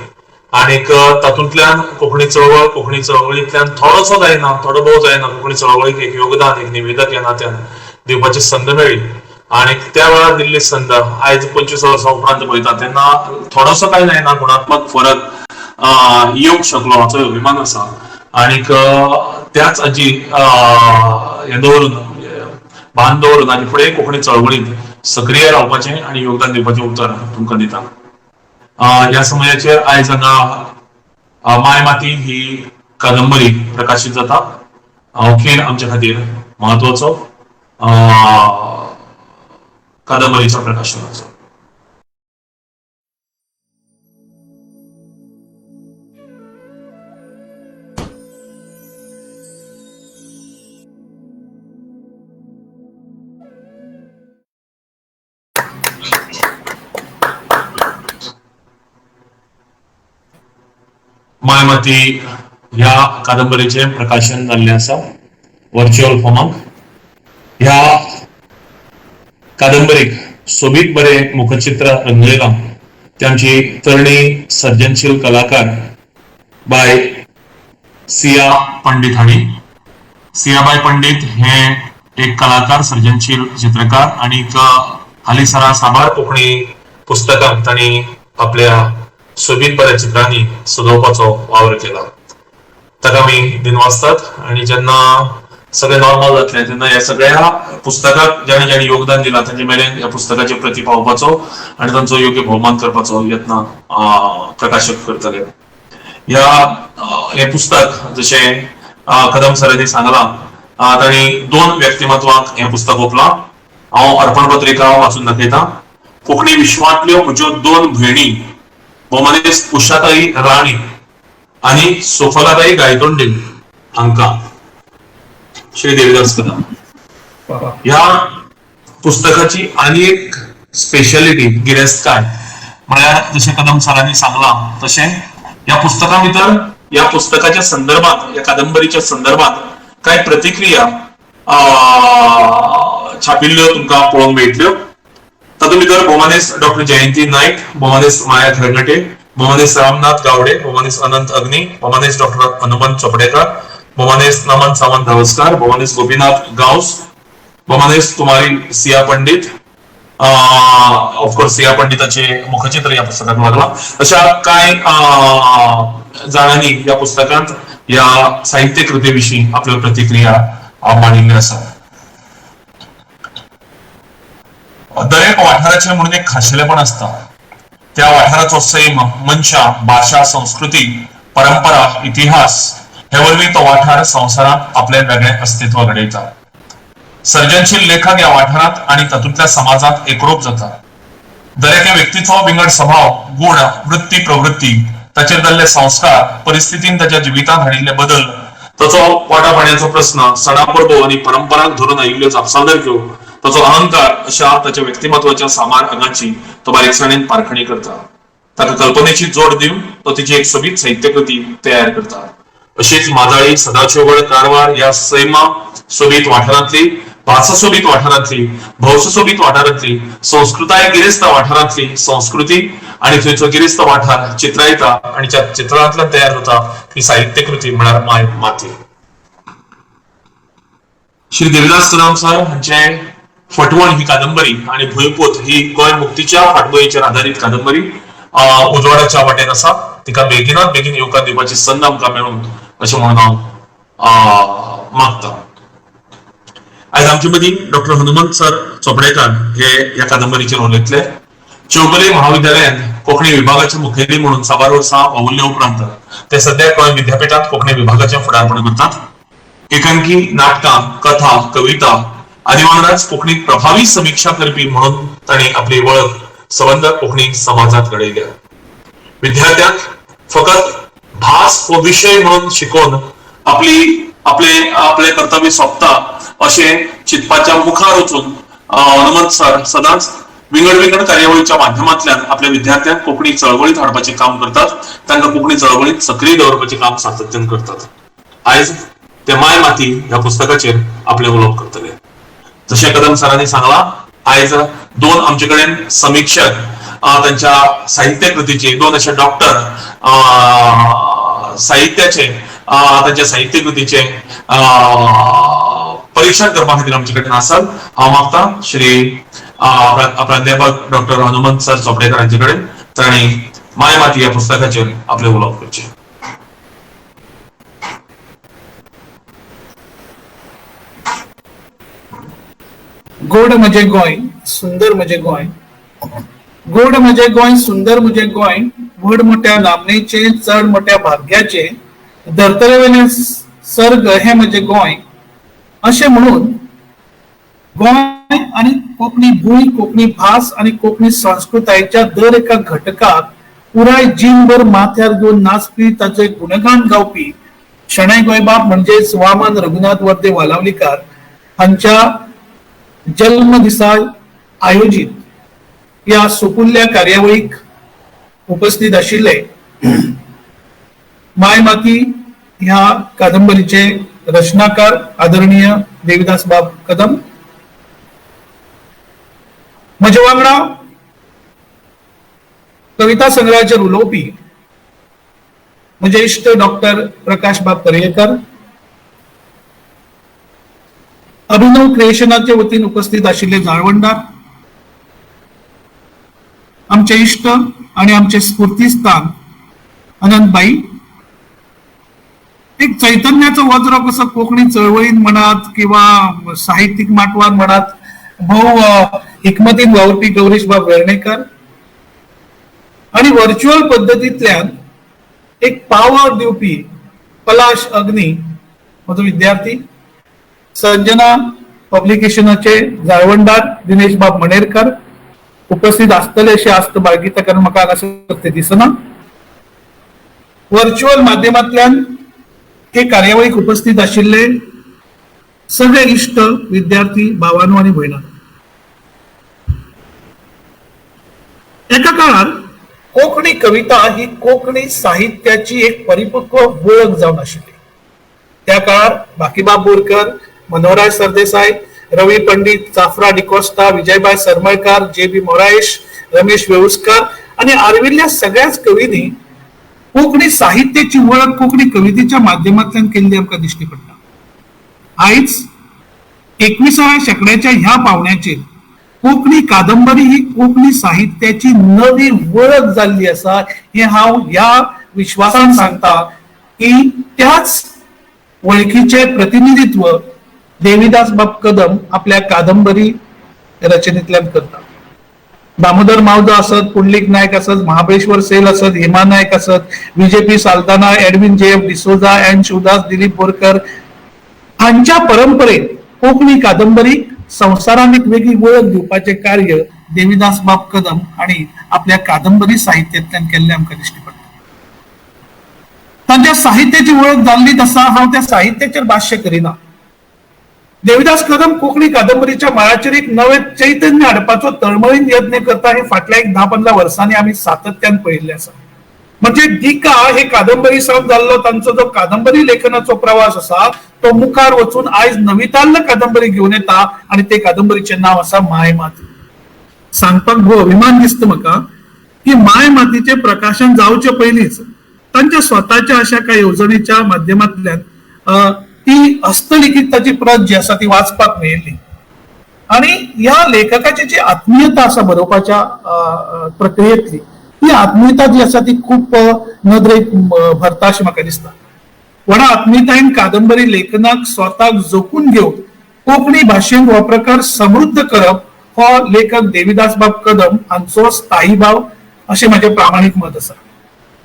आणीक तातूंतल्यान कोंकणी चळवळींतल्यान थोडोसो जायना, थोडो भोव जायना, कोंकणी चळवळीक एक योगदान, एक निवेदक ह्या नात्यान दिवपाची संद मेळ्ळी. आणि त्या वेळार दिल्ली संद आयज 25 वर्सां उपरांत पळयता तेन्ना थोडोसो काय जायना, गुणात्मक फरक येवंक शकलो हाचो अभिमान आसा. आणीक त्याच हाची हे दवरून, भान दवरून आनी फुडें कोंकणी चळवळींत सक्रीय रावपाचें आनी योगदान दिवपाचें उतर तुमकां दिता. ह्या समयाचेर आयज हांगा माय माती ही कादंबरी प्रकाशीत जाता. अखेर आमच्या खातीर म्हत्वाचो कादंबरीच्या प्रकाशनाचो. मायमाती ह्या कादंबरीचे प्रकाशन जाल्ले आसा व्हर्च्युअल फॉर्माक. ह्या कादंबरीक सोबीत बरे मुखचित्र रंगयलां ते आमची तरणी सर्जनशील कलाकार बाय सिया पंडित हांणी. सियाबाई पंडित हे एक कलाकार, सर्जनशील चित्रकार आणि हालीसरा साबार कोंकणी पुस्तकां तांणी आपल्या सोबीत बऱ्या चित्रांनी सजोवपाचो वावर केला. ताका आमी दिनवासतात आणि जेन्ना सगळे नॉर्मल जातले तेन्ना ह्या सगळ्या पुस्तकाक ज्याने ज्याने योगदान दिला तांचे मेरेन ह्या पुस्तकाची प्रती पावोवपाचो आणि तांचो योग्य भोवमान करपाचो यत्न प्रकाशक करतले. हे पुस्तक जशें कदम सरांनी सांगलां, तांणी 2 व्यक्तिमत्वांक हे पुस्तक ओपलां. हांव अर्पण पत्रिका वाचून दाखयतां. कोंकणी विश्वांतल्यो म्हज्यो 2 भयणी भोवमानेस्त उषाताई राणी आणि सोफलाताई गायतोंडे हांकां श्री देविदास कदम. ह्या पुस्तकाची आनी एक स्पेशालिटी गिरेस्तकाय म्हळ्यार जशें कदम सरांनी सांगलां तशें ह्या पुस्तका भितर ह्या पुस्तकाच्या संदर्भात, ह्या कादंबरीच्या संदर्भात कांय प्रतिक्रिया छापिल्ल्यो तुमकां पळोवंक मेळटल्यो. तातूंत भितर भोवमानेस्त डॉक्टर जयंती नायक, भोवमानेस्त माया खरगटे, भोवमानेस्त रामनाथ गावडे, भोवमानेस्त अनंत अग्नी, भोवमानेस्त डॉक्टर हनुमंत चोपडेकर, भोवमानेस्त नमन सावंत धावस्कार, भोवमानेस्त गोपीनाथ गांवस, भोवमानेस्त कुमारी सिया पंडित. ऑफकोर्स सिया पंडिताचे मुखचित्र या पुस्तकात लागला. अशा कांय जाणांनी या पुस्तकांत या साहित्य कृतीविषयी आपल्यो प्रतिक्रिया मांडिल्ल्यो आसा. दरेक वाठाराचे म्हणून एक खाशेलेपण असता. त्या वाठाराचो सैम, मनशा, भाषा, संस्कृती, परंपरा, इतिहास हे वरवीं तो वाठार संवसारात आपले वेगळे अस्तित्व घडयता. सर्जनशील लेखक या वाठारात आणि तातूंतल्या समाजात एकरूप जाता. दरेका व्यक्तीचो विंगड स्वभाव, गुण, वृत्ती, प्रवृत्ती, ताचेर जाल्ले संस्कार, परिस्थितीन ताच्या जिवितांत हाडिल्ले बदल, ताचो पोटापाणयाचो प्रश्न, सणा परबो आणि परंपरांक धरून आयिल्ल्यो जापसालदारक्यो, ताचो अहंकार अशा ताच्या व्यक्तिमत्वाच्या सामार अंगाची तो बारीकसाणेन पारखणी करता. ताका कल्पनेची जोड दिवन तो तिची एक सोबीत साहित्यकृती तयार करता. अशीच माजाळी, सदाशिवगड, कारवार या सैमा सोबीत वाठारांतली, भासा सोबीत वाठारांतली, भौस सोबीत वाठारांतली, संस्कृताय गिरेस्त वाठारांतली संस्कृती आणि थंयचो गिरेस्त वाठार चित्रायता आणि त्या चित्रांतल्यान तयार जाता ही साहित्यकृती म्हळ्यार माय माती. श्री देविदास कदम सर हांचे फटवण ही कादंबरी आणि भुंयपूत ही गोंय मुक्तीच्या फाटभुंयेचेर आधारीत कादंबरी उजवाडाच्या वाटेर आसा. तिका बेगिनात बेगीन येवकार दिवपाची संद आमकां मेळून अशें म्हणून हांव मागतां. आयज आमचे मदीं डॉक्टर हनुमंत सर चोपडेकर हे ह्या कादंबरीचेर उलयतले. चौगुले महाविद्यालयात कोंकणी विभागाचे मुखेली म्हणून साबार वर्सां वावुरले उपरांत ते सध्या गोंय विद्यापीठात कोंकणी विभागाचे फुडारपण करतात. एकांकी, नाटकां, कथा, कविता आदी वांगडाच कोंकणीक प्रभावी समीक्षा करपी म्हणून तांणी आपली वळख संबंद कोंकणी समाजात घडयल्या. विद्यार्थ्यांक फकत भास हो विषय म्हणून शिकोवन आपले कर्तव्य सोंपता अशें चिंतपाच्या मुखार वचून हनुमंत सर सदांच विंगड कार्यावळीच्या माध्यमांतल्यान आपल्या विद्यार्थ्यांक कोंकणी चळवळीत हाडपाचे काम करतात. तांकां कोंकणी चळवळीत सक्रीय दवरपाचे काम सातत्यान करतात. आयज ते माय माती ह्या पुस्तकाचेर आपले उलोवप करतले. जशें कदम सरांनी सांगलां, आयज 2 आमचे कडेन समीक्षक तांच्या साहित्य कृतीचे, 2 अशे डॉक्टर साहित्याचे तांच्या साहित्य कृतीचे परीक्षण करपा खातीर आमचे कडेन आसात. हांव मागतां श्री प्राध्यापक डॉक्टर हनुमंत सर चोपडेकर हांचे कडेन तांणी माय माती ह्या पुस्तकाचेर आपले उलोवप करचें. गोड म्हजे गोंय, सुंदर म्हजे गोंय. गोड म्हजे गोंय, सुंदर म्हजे गोंय, व्हड मोठ्या नामनेचे, चड मोठ्या भाग्याचे, धर्तरे वयले सर्ग हे म्हजे गोंय अशें म्हणून गोंय आणि कोंकणी भूंय, कोंकणी भास आणि कोंकणी संस्कृतायेच्या दर एका घटकाक पुराय जीणभर माथ्यार घेवन नाचपी, ताचे गुणगान गावपी शणै गोंयबाब म्हणजेच वामन रघुनाथ वर्दे वालावलीकार हांच्या जन्म दिसा आयोजित या सुपुल्ल्या कार्यावळीक उपस्थित आशिल्ले माय माती ह्या कादंबरीचे रचनाकार आदरणीय देविदास बाब कदम. म्हजे वांगडा कविता संग्रहाचे उलोवपी म्हजे इश्ट डॉक्टर प्रकाश बाब पर्येकर, अभिनव क्रिएशनाचे वतीन उपस्थित आशिल्ले जाळवणदार, आमचे इष्ट आणि आमचे स्फूर्तीस्थान अनंतबाई. एक चैतन्याचं वज्र कसं कोकणी चळवळीत म्हणत किंवा साहित्यिक माटवात म्हणत भाऊ हिकमतीन वावरपी गौरीश बाब वेर्णेकर आणि व्हर्च्युअल पद्धतीतल्यान एक पावर दिवपी पलाश अग्नी म्हजो विद्यार्थी, संजना पब्लिकेशनाचे जाळवणदार दिनेश बाब मणेरकर उपस्थित असतले असे आस्त बाळगिता कारण म्हाका हांगासर ते दिसना. व्हर्च्युअल माध्यमांतल्यान हे कार्यावळीक उपस्थित आशिल्ले सगळे इष्ट विद्यार्थी भावांनो आणि भयणां. एका काळार कोंकणी कविता ही कोंकणी साहित्याची एक परिपक्व वळख जावन आशिल्ली. त्या काळार बाकीबाब बोरकर, मनोहरराय सरदेसाय, रवी पंडित, जाफरा डिकोस्टा, विजयबाई सरमळकर, जे.बी. मोरायश, रमेश वेळुस्कर आणि आर्विल्ल्या सगळ्याच कवींनी कोंकणी साहित्याची वळख कोंकणी कवितेच्या माध्यमांतल्यान केल्ली आमकां दिश्टी पडटा. आयज 21व्या शेंकड्याच्या ह्या पावण्याचेर कोंकणी कादंबरी ही कोंकणी साहित्याची नवी वळख जाल्ली आसा हे हांव ह्या विश्वासान सांगता की त्याच वळखीचे प्रतिनिधित्व देविदास बाब कदम आपल्या कादंबरी रचनेतल्यान करता. दामोदर मावजो असत, पुंडलीक नायक असत, महाबळेश्वर सेल असत, हेमा नायक असत, V J P Saldanha, Edwin J F. D'Souza, N Shivdas, Dilip Borkar हांच्या परंपरेत कोंकणी कादंबरी संवसारान एक वेगळी वळख दिवपाचे कार्य देविदास बाब कदम आणि आपल्या कादंबरी साहित्यातल्यान केल्ले आमकां दिश्टी पडटा. तांच्या साहित्याची वळख जाल्लीच आसा, हांव त्या साहित्याचेर भाश्य करिना. देविदास कदम कोंकणी कादंबरीच्या मळाचेर एक नवे चैतन्य हाडपाचो तळमळीन यत्न करता हे फाटल्या एक 10-15 वर्सांनी आमी सातत्यान पळयल्ले आसा. म्हणजे दिका हे कादंबरी सावन जाल्लो तांचो जो कादंबरी लेखनाचो प्रवास आसा तो मुखार वचून आयज नविताल्ल कादंबरी घेवन येता आणि ते कादंबरीचे नाव आसा माय माती. सांगपाक भोव अभिमान दिसता म्हाका की माय मातीचे प्रकाशन जावचे पयलींच तांच्या स्वताच्या अशा काही येवजणेच्या माध्यमांतल्यान ती हस्तलिखित ताची प्रत जी आसा ती वाचपाक मेळिल्ली आणि ह्या लेखकाची जी आत्मीयता आसा बरोवपाच्या प्रक्रियेतली ही आत्मीयता जी आसा ती खूप नदरेक भरता अशी म्हाका दिसता. व्हडा आत्मीयतायेन कादंबरी लेखनाक स्वताक जोखून घेवन कोंकणी भाशेंत हो प्रकार समृद्ध करप हो लेखक देविदास बाब कदम हांचो स्थायी भाव अशें म्हाजें प्रामाणीक मत आसा.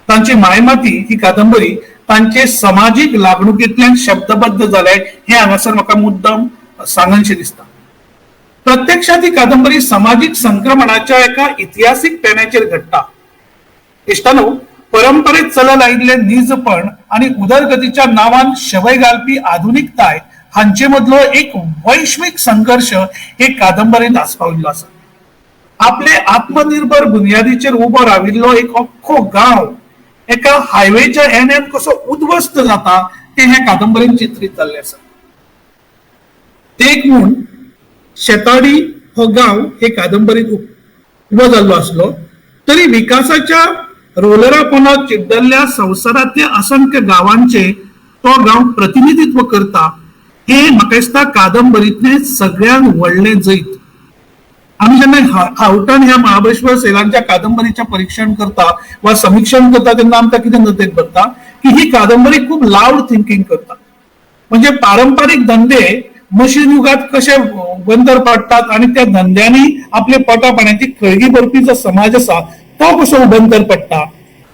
तांची मायमाती ही कादंबरी तांचे समाजीक लागणुकीतल्यान शब्दबद्ध जाले हे हांगासर म्हाका मुद्दम सांगनशें दिसता. प्रत्यक्षात ही कादंबरी सामाजिक संक्रमणाच्या एका इतिहासीक पेण्याचेर घडटा. इश्टानो, परंपरेत चलत आयिल्ले निजपण आणि उदरगतीच्या नावान शवय घालपी आधुनिकताय हांचे मदलो एक वैश्विक संघर्ष हे कादंबरीत आस्पाविल्लो आसा. आपले आत्मनिर्भर बुनयादीचेर उबो राविल्लो एक अख्खो गांव एका हायवेच्या एण्यान कसो उद्ध्वस्त जाता ते ह्या कादंबरीत चित्रीत जाल्ले आसा. ते एक म्हूण शेताडी हो गांव हे कादंबरीत उबो जाल्लो आसलो तरी विकासाच्या रोलरापोनात चिड्डल्ल्या संवसारातल्या असंख्य गावांचे तो गांव प्रतिनिधित्व करता हे म्हाका दिसता कादंबरीतले सगळ्यात व्हडलें जैत. आम्ही जेन्ना हावटान ह्या महाबळेश्वर सेलांच्या कादंबरीच्या परीक्षण करता वा समीक्षण करता तेन्ना आमकां कितें नदरेक पडटा की ही कादंबरी खूप लावड थिंकिंग करता. म्हणजे पारंपरिक धंदे मशीन युगात कशे बंदर पडटात आणि त्या धंद्यांनी आपले पोटापाण्याची खळगी भरपी जो समाज आसा तो कसो बंदर पडटा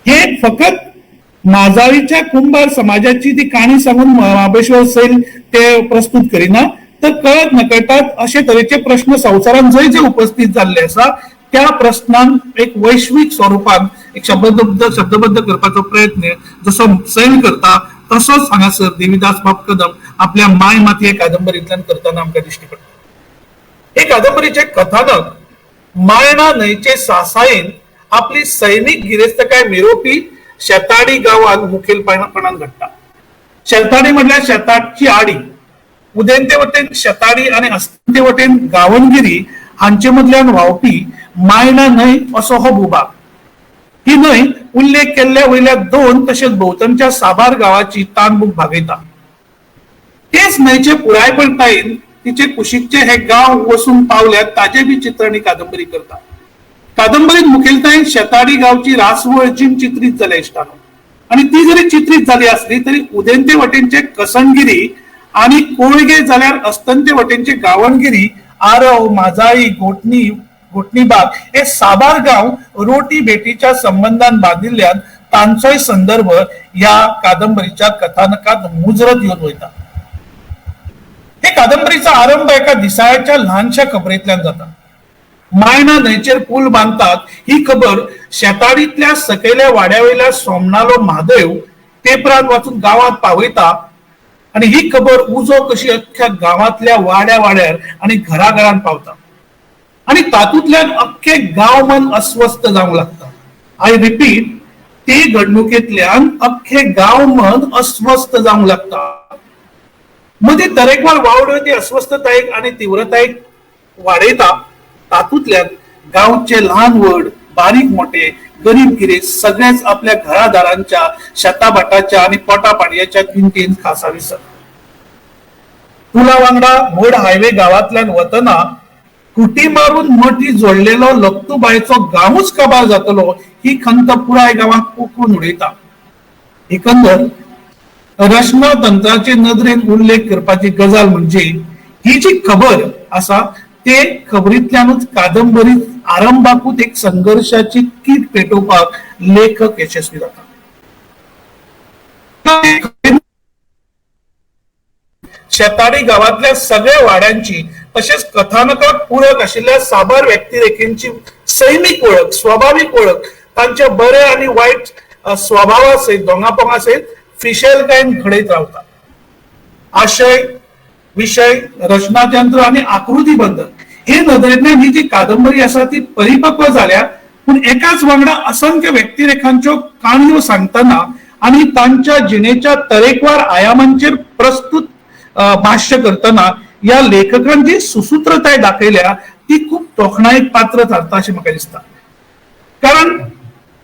हे फकत माजाळीच्या कुंभार समाजाची ती काणी सांगून महाबळेश्वर सैल ते प्रस्तुत करिना तर कळत नकळतात अशे तरेचे प्रश्न संवसारात जय जे उपस्थित जाल्ले आसा त्या प्रश्नांक एक वैश्विक स्वरूपान एक शब्दबद्ध करपाचो प्रयत्न जसो सैल करता तसोच हांगासर देविदास बाब कदम आपल्या माय माती हे कादंबरीतल्यान करताना आमकां दिश्टी पडटा. हे कादंबरीचे कथानक मायणा न्हंयचे सासायेन आपली सैनीक गिरेस्तकाय मिरोवपी शेताडी गावात मुखेलपणान घडटा. शेताडी म्हटल्यार शेताची आडी. उदेंते वटेन शेताडी आणि अस्तंते वटेन गावणगिरी हांचे मदल्यान व्हांवपी मायना न्हंय असो हो भूभाग. ही न्हंय उल्लेख केल्ल्या वयल्या 2 तशेंच भोंवतणच्या साबार गावांची तानबूक भागयता. तेच न्हंयचे पुरायपणतायेन तिचे कुशीकचे हे गांव वचून पावल्यात ताजे बी चित्रण ही कादंबरी करता. कादंबरीत मुखेलतायेन शेताडी गांवची रासवळची चित्रीत जाल्या इश्टानो. आणि ती जरी चित्रीत जाली असली तरी उदेंते वटेनचे कसणगिरी आणि कोळगे जाल्यार अस्तंते वटेनचे गावणगिरी, आरव, माजाळी, घोटणीबाग हे साबार गांव रोटी बेटीच्या संबंधान बांदिल्ल्यान तांचोय संदर्भ या कादंबरीच्या कथानकात मुजरत येऊन वयता. हे कादंबरीचा आरंभ एका दिसाळ्याच्या ल्हानशा खबरेंतल्यान जाता. मायना न्हंयचेर पूल बांदतात ही खबर शेताडीतल्या सकयल्या वाड्यावयल्या सोमनालो महादेव पेपरात वाचून गावात पावयता. आणि ही खबर उजो कशी अख्ख्या गावातल्या वाड्यार आणि घराघरान पावता. आणि तातूंतल्यान अख्खे गांव मन अस्वस्थ जावंक लागता. आय रिपीट, ते घडणुकेंतल्यान अख्खे गांव मन अस्वस्थ जावंक लागता. मध्ये तरेकवार वावड्यो ती अस्वस्थतायेक आणि तीव्रतायेक वाडयता. तातूंतल्यान गांवचे ल्हान व्हड, बारीक मोठे, गरीब गिरेस्त सगळेच आपल्या घरादारांच्या, शेताभाटाच्या आणि पोटापाणयाच्या किमतीन खासाविसर. पुला वांगडा व्हड हायवे गावांतल्यान वतना कुटी मारून मठी जोडलेलो लक्तूबाईचो गांवूच काबार जातलो ही खंत पुराय गांवांक पोखरून उडयता. एकंदर रचना तंत्राचे नदरेन उल्लेख करपाची गजाल म्हणजे ही जी खबर आसा ते खबरींतल्यानूच कादंबरीत आरंभाकूच एक संघर्षाची कीट पेटोवपाक लेखक यशस्वी जाता. शेताडी गावातल्या सगळ्या वाड्यांची तसेच कथानकात पूरक आशिल्ल्या साबार व्यक्तिरेखेंची सैमिक ओळख, स्वाभाविक ओळख, तांच्या बरे आणि वाईट स्वभावा सहित दोंगापोंगा सहित फिशेलकायेन घडयत रावता. आशय, विषय, रचनातंत्र आणि आकृतीबद्ध हे नदरेंतल्यान ही जी कादंबरी आसा ती परिपक्व जाल्या. पूण एकाच वांगडा असंख्य व्यक्तिरेखांच्यो काणयो सांगतना आणि तांच्या जिणेच्या तरेकवार आयामांचेर प्रस्तुत भाष्य करतना या लेखकान जी सुसूत्रताय दाखयल्या ती खूप तोखणायक पात्र थारता अशें म्हाका दिसता. कारण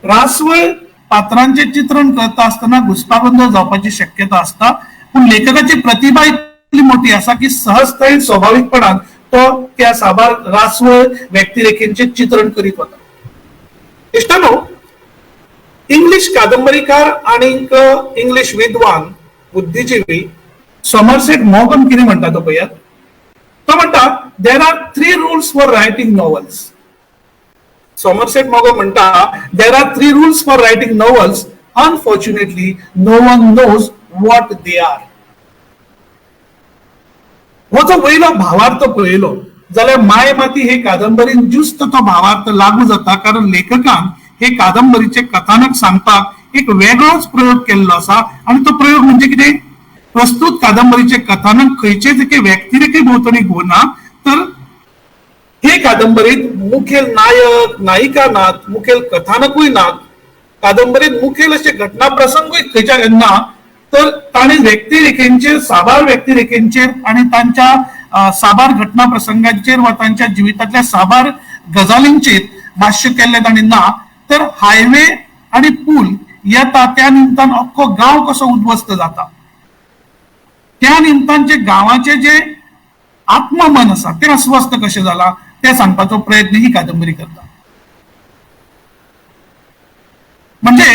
रासवळ पात्रांचे चित्रण करता आसतना घुसपागोंदळ जावपाची शक्यता असता. पूण लेखकाची प्रतिभा इतली मोठी आसा की सहजतायेन स्वाभाविकपणान तो त्या साबार रासवळ व्यक्तिरेखेंचे चित्रण करीत वता. इश्टानो, इंग्लिश कादंबरीकार आणि इंग्लिश विद्वान बुद्धिजीवी समरसेट मॉगन कितें म्हणटा तो पळयात. तो म्हणटा there are 3 rules for writing novels. Somerset मॉगन म्हणटा there are 3 rules for writing novels. Unfortunately no one knows what they are. हो जो वयलो भावार्थ पळयलो जाल्यार माय माती हे कादंबरीन ज्युस्त तो भावार्थ लागू जाता. कारण लेखकान हे कादंबरीचे कथानक सांगपाक एक वेगळोच प्रयोग केल्लो आसा. आणि तो प्रयोग म्हणजे कितें, प्रस्तुत कादंबरीचे कथानक खंयचेच एके व्यक्तिरेखे भोंवतणी घुंवना, तर हे कादंबरीत मुखेल नायक नायिका नात, मुखेल कथानकूय नात. कादंबरीत मुखेल असे घटना प्रसंगूय खंयच्या ना, तर ताणें व्यक्तिरेखेंचेर, साबार व्यक्तिरेखेंचेर आणि तांच्या साबार घटना प्रसंगांचेर वा तांच्या जिवितांतल्या साबार गजालींचेर भाष्य केल्लें ताणें ना. तर हायवे आणि पूल येता त्या निमतान अख्खो गांव कसो उद्ध्वस्त जाता, त्या निमतानचे गांवाचे जे आत्ममन आसा ते अस्वस्थ कशें जाला ते सांगपाचो प्रयत्न ही कादंबरी करता. म्हणजे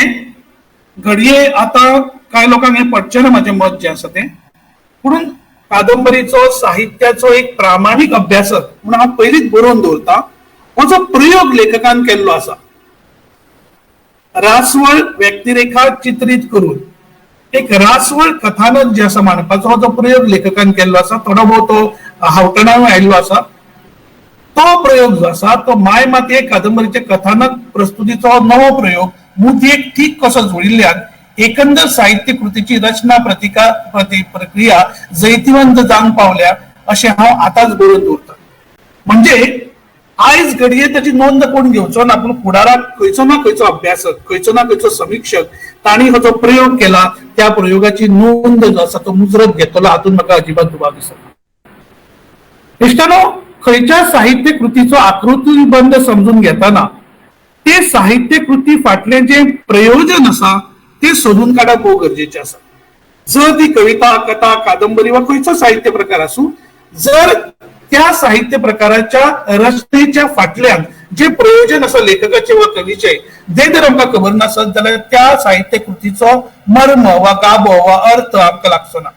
घडये आता काय लोकांक हे पटचें ना माझे मत जे आसा ते, म्हणून कादंबरीचो साहित्याचो एक प्रामाणिक अभ्यासक म्हणून हांव पयलींच बरोवन दवरता. हो जो प्रयोग लेखकान केल्लो आसा रासवळ व्यक्तिरेखा चित्रीत करून एक रासवळ कथानक जे आसा मांडपाचो हो जो प्रयोग लेखकान केल्लो आसा, थोडो भोव तो हावटणाय आयिल्लो आसा. तो प्रयोग जो आसा तो माय माती हे कादंबरीचे कथानक प्रस्तुतीचो नवो प्रयोग मुथयेक ठीक कसो जोडिल्ल्यान एकंदर साहित्य कृतीची रचना प्रक्रिया जैतिवंत जावंक पावल्या अशें हांव आतांच बरोवन दवरता. म्हणजे आयज घडये त्याची नोंद कोण घेवचो ना, पूण फुडाराक खंयचो ना खंयचो अभ्यासक, खंयचो ना खंयचो समीक्षक तांणी हो जो प्रयोग केला त्या प्रयोगाची नोंद जो आसा तो मुजरत घेतलो, हातून म्हाका अजिबात दुबाव दिसना. इश्टानो, खंयच्या साहित्य कृतीचो आकृतीबंध समजून घेताना ते साहित्य कृती फाटलें जे प्रयोजन आसा ते सोदून काडप खूब गरजेचें आसा. जर ती कविता, कथा, कादंबरी वा खंयचो साहित्य प्रकार आसूं, जर त्या साहित्य प्रकाराच्या रचनेच्या फाटल्यान जे प्रयोजन आसा लेखकाचे वा कवीचे ते जर आमकां खबर नासत जाल्यार त्या साहित्य कृतीचो मर्म वा गाभो वा अर्थ आमकां लागचो ना.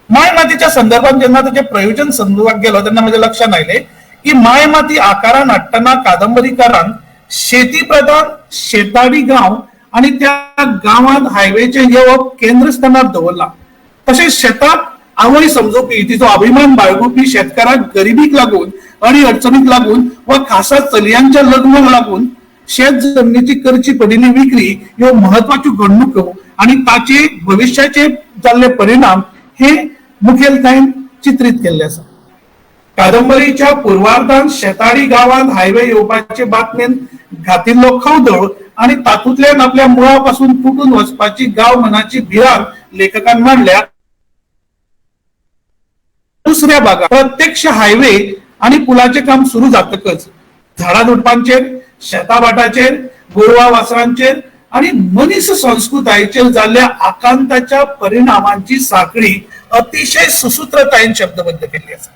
माय मातीच्या संदर्भात जेन्ना ताचे प्रयोजन समजुवाक गेलो तेन्ना म्हज्या लक्षात आयलें की माय माती आकारान हाडटना कादंबरीकारान शेती प्रधान शेताडी गांव आणि त्या गांवांत हायवेचे येवप केंद्रस्थानार दवरला. तशेंच शेताक आवय समजोवपी, तिचो अभिमान बाळगुपी शेतकाराक गरिबीक लागून आणि अडचणीक लागून वा खासा चलयांच्या लग्नाक लागून शेत जमनीची करची पडिल्ली विक्री ह्यो महत्वाच्यो घडणुको आणि ताचे भविष्याचे जाल्ले परिणाम हे मुखेलतायेन चित्रीत केल्ले आसा. कादंबरीच्या पूर्वार्धांत शेताडी गांवांत हायवे येवपाचे बातमेन घातिल्लो खवदळ आणि तातूंतल्यान आपल्या मुळापासून तुटून वचपाची गांव मनाची भिरांत लेखकान मांडल्या. दुसऱ्या भागात प्रत्यक्ष हायवे आणि पुलाचे काम सुरू जातकच झाडाझुडपांचेर, शेताभाटाचेर, गोरवा वासरांचेर आणि मनीस संस्कृतायेचेर जाल्ल्या आकांताच्या परिणामांची साखळी अतिशय सुसूत्रतायेन शब्दबद्ध केल्ली आसा.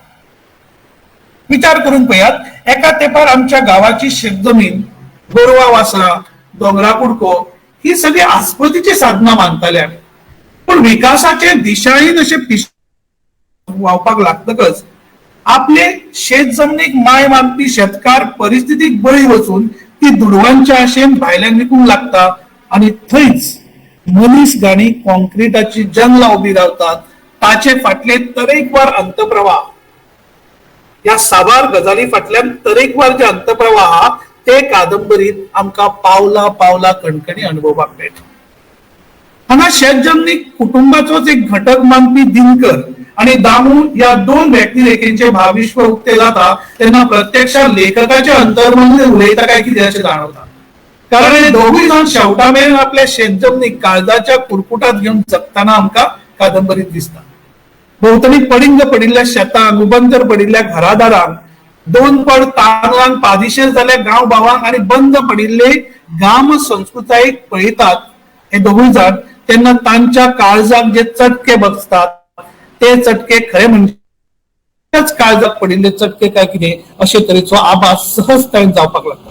विचार करून पळयात, एका तेंपार आमच्या गावाची शेतजमीन, गोरवा वासरा, दोंगरा कुडको ही सगळी आस्पतीची साधना मानताले आमी. पण विकासाचे दिशाळीन अशे वावपाक लागतकच आपले शेत जमनीक माय मानपी शेतकार परिस्थितीक बळी वचून ती दुडवांच्या आशेन भायल्यान विकूंक लागता आणि थंयच मनीस गाणी कॉन्क्रिटाची जंगलां उबी रावतात. ताचे फाटले तरेकवार अंतप्रवाह, या साबार गजाली फाटल्यान तरेकवार जे अंतप्रवाह आहा ते कादंबरीत आमकां पावला पावला कणकणी अनुभवपाक मेळटा. हांगा शेत जमनीक कुटुंबाचोच एक घटक मानपी दिनकर आणि दामू या दोन व्यक्तिरेखेचे भावविश्व उक्ते जाता तेन्ना प्रत्यक्षात लेखकाच्या अंतर्मन उलयता काय कितें अशें जाणवता. कारण हे दोघूय जाण शेवटा मेरेन आपल्या शेत जमनीक काळजाच्या कुरकुटात घेवन जगताना आमकां कादंबरीत दिसता. भोंवतणी पडिंग पडिल्ल्या शेतांक, उबंदर पडिल्ल्या घरादारांक, दोन पड तांदळांक पादिशेर जाल्ल्या गांव भावांक आणि बंद पडिल्ले गाम संस्कृतायेक पळयतात हे दोघूय जाण तेन्ना तांच्या काळजाक जे चटके बसतात ते चटके खरे म्हणजे काळजाक पडिल्ले चटके काय कितें अशे तरेचो आभास सहजतायेन जावपाक लागता.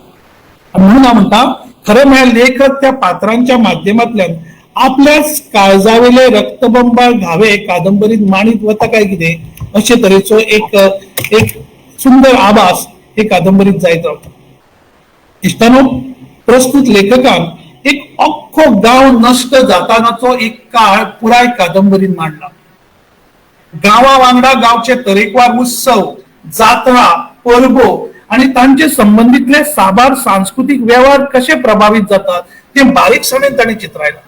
म्हणून हांव म्हणटा, खरं म्हळ्यार लेखक त्या पात्रांच्या माध्यमांतल्यान आपल्या काळजावेले रक्तबंबाळ घावे कादंबरीत मांडीत वता काय कितें अशे तरेचो एक सुंदर आभास हे कादंबरीत जायत रावता. इश्टानो, प्रस्तुत लेखकान एक अख्खो गांव नश्ट जातानाचो एक काळ पुराय कादंबरीत मांडला. गांवा वांगडा गांवचे तरेकवार उत्सव, जात्रा, परबो आणि तांचे संबंधीतले साबार सांस्कृतिक व्यवहार कसे प्रभावित जातात ते बारीकसाणेन ताणें चित्रायला.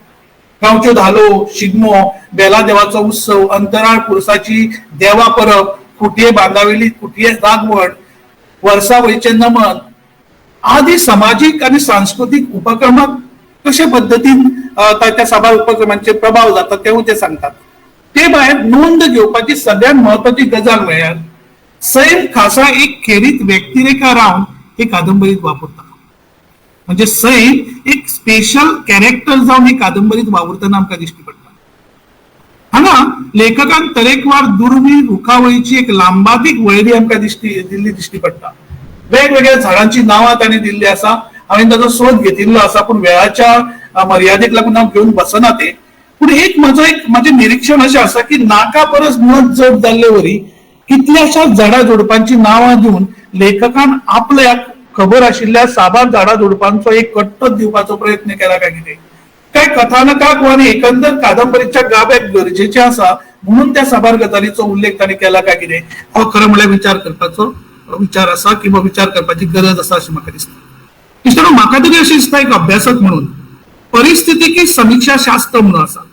गांवच्यो धालो, शिगमो, बेला देवाचो उत्सव, अंतराळ पुरसाची देवा परब, खुटये बांदावेली खुटये जागवण, वर्सा वयचे नमन आदी सामाजिक आणि सांस्कृतिक उपक्रमाक कशा पद्धतीन त्या साबार उपक्रमांचे प्रभाव जातात तेवूय ते सांगतात. ते भायर नोंद घेवपाची सगळ्यात महत्वाची गजाल म्हळ्यार सैल खासा एक खेरीत व्यक्तिरेखा रावन हे कादंबरीत वापरता. म्हणजे सैल एक स्पेशल कॅरेक्टर जावन ही कादंबरीत वावरतना आमकां दिश्टी पडटा. हांगा लेखकान तरेकवार दुर्मिळ रुखावळीची एक लांबादीक वळेरी आमकां दिल्ली दिश्टी पडटा. वेगवेगळ्या झाडांची नांवां ताणें दिल्ली आसा. हांवें ताचो सोद घेतिल्लो आसा पण वेळाच्या मर्यादेक लागून हांव घेवन बसना ते. पूण म्हजें निरीक्षण अशें आसा की नाका परस मत जड जाल्ले वरी कितल्याशा झाडां झुडपांची नांवां दिवन लेखकान आपल्याक खबर आशिल्ल्या साबार झाडां झुडपांचो एक कट्टो दिवपाचो प्रयत्न केला काय कितें. काय कथानकाक वा एकंदर कादंबरीच्या गाभ्याक गरजेचें आसा म्हणून त्या साबार गजालीचो उल्लेख ताणें केला काय कितें हो खरो म्हळ्यार विचार करपाचो विचार आसा किंवा विचार करपाची गरज आसा अशें म्हाका दिसता. मिस्टर म्हाका तरी अशें दिसता एक अभ्यासक म्हणून परिस्थितीकी समीक्षा शास्त्र म्हणून आसा.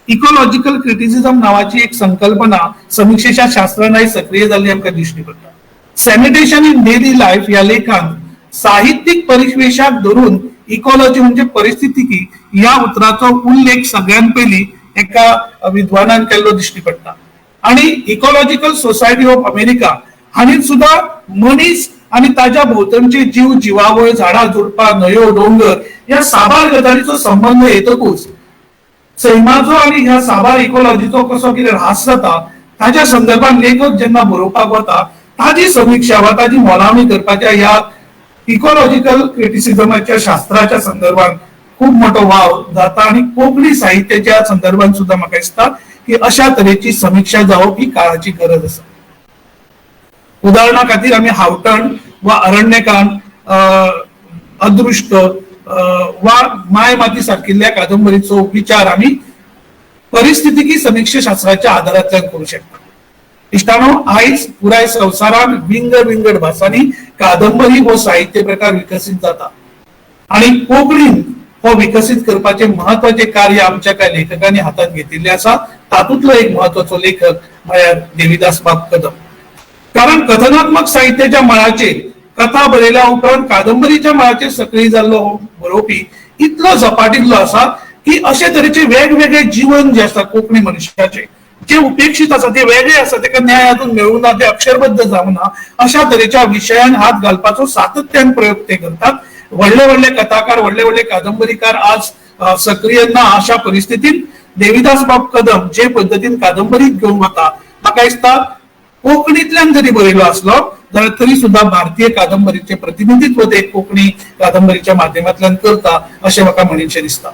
इकॉलॉजिकल क्रिटिसिझम नावाची एक संकल्पना समीक्षेच्या शास्त्रांनाय सक्रिय जाल्ली आमकां दिश्टी पडटा. सॅनिटेशन इन डेली लाईफ या लेखात साहित्यिक परिवेशात धरून इकॉलॉजी म्हणजे परिस्थितिकी या उतराचो उल्लेख सगळ्यात पहिली एका विद्वानान केल्लो दिश्टी पडटा आणि इकॉलॉजिकल सोसायटी ऑफ अमेरिका हांणी सुद्धा मनीस आणि ताच्या भोवतणचे जीव जिवावळ झाडां झुडपां न्हंयो डोंगर या साबार गजालीचो संबंध येतकूच सैमाचो आणि ह्या साबार इकॉलॉजीचो कसो कितें ऱ्हास जाता ताच्या संदर्भात लेखक जेन्ना बरोवपाक वता ताजी समीक्षा वा ताजी मोलावणी करपाच्या ह्या इकॉलॉजिकल क्रिटिसिझमाच्या शास्त्राच्या संदर्भात खूप मोठो वाव जाता आणि कोंकणी साहित्याच्या संदर्भात सुद्धा म्हाका दिसता की अशा तरेची समीक्षा जावप ही काळाची गरज आसा. उदाहरणा खातीर आमी हावटण वा अरण्यकांत अदृश्ट वा माय माती सारकिल्ल्या कादंबरीचो विचार आमी परिस्थितिकी समीक्षा शास्त्राच्या आधारांतल्यान करूं शकता. इश्टानो आयज पुराय संवसारान विंगड विंगड भासांनी कादंबरी हो साहित्य प्रकार विकसित जाता आणि कोंकणीन हो विकसित करपाचे महत्वाचे कार्य आमच्या काय लेखकांनी हातात घेतिल्ले आसा. तातूंतलो एक महत्वाचो लेखक म्हळ्यार देविदास बाब कदम. कारण कथनात्मक साहित्याच्या मळाचेर कथा बरयल्या उपरांत कादंबरीच्या मळाचेर सक्रिय जाल्लो बरोवपी इतलो झपाटिल्लो आसा की अशे तरेचे वेगवेगळे जीवन जे आसा कोंकणी मनशाचे जे उपेक्षित आसा ते वेगळे आसा ताका न्याय अजून मेळूं ना ते अक्षरबद्ध जावना अशा तरेच्या विशयान हात घालपाचो सातत्यान प्रयोग ते करतात. व्हडले व्हडले कथाकार व्हडले व्हडले कादंबरीकार आज सक्रिय ना अशा परिस्थितीत देविदास बाब कदम जे पद्धतीन कादंबरी घेऊन वता म्हाका दिसता कोंकणीतल्यान जरी बरयलो आसलो जाल्यार तरी सुद्धा भारतीय कादंबरीचे प्रतिनिधित्व ते कोंकणी कादंबरीच्या माध्यमांतल्यान करता अशें म्हाका म्हणीनशें दिसता.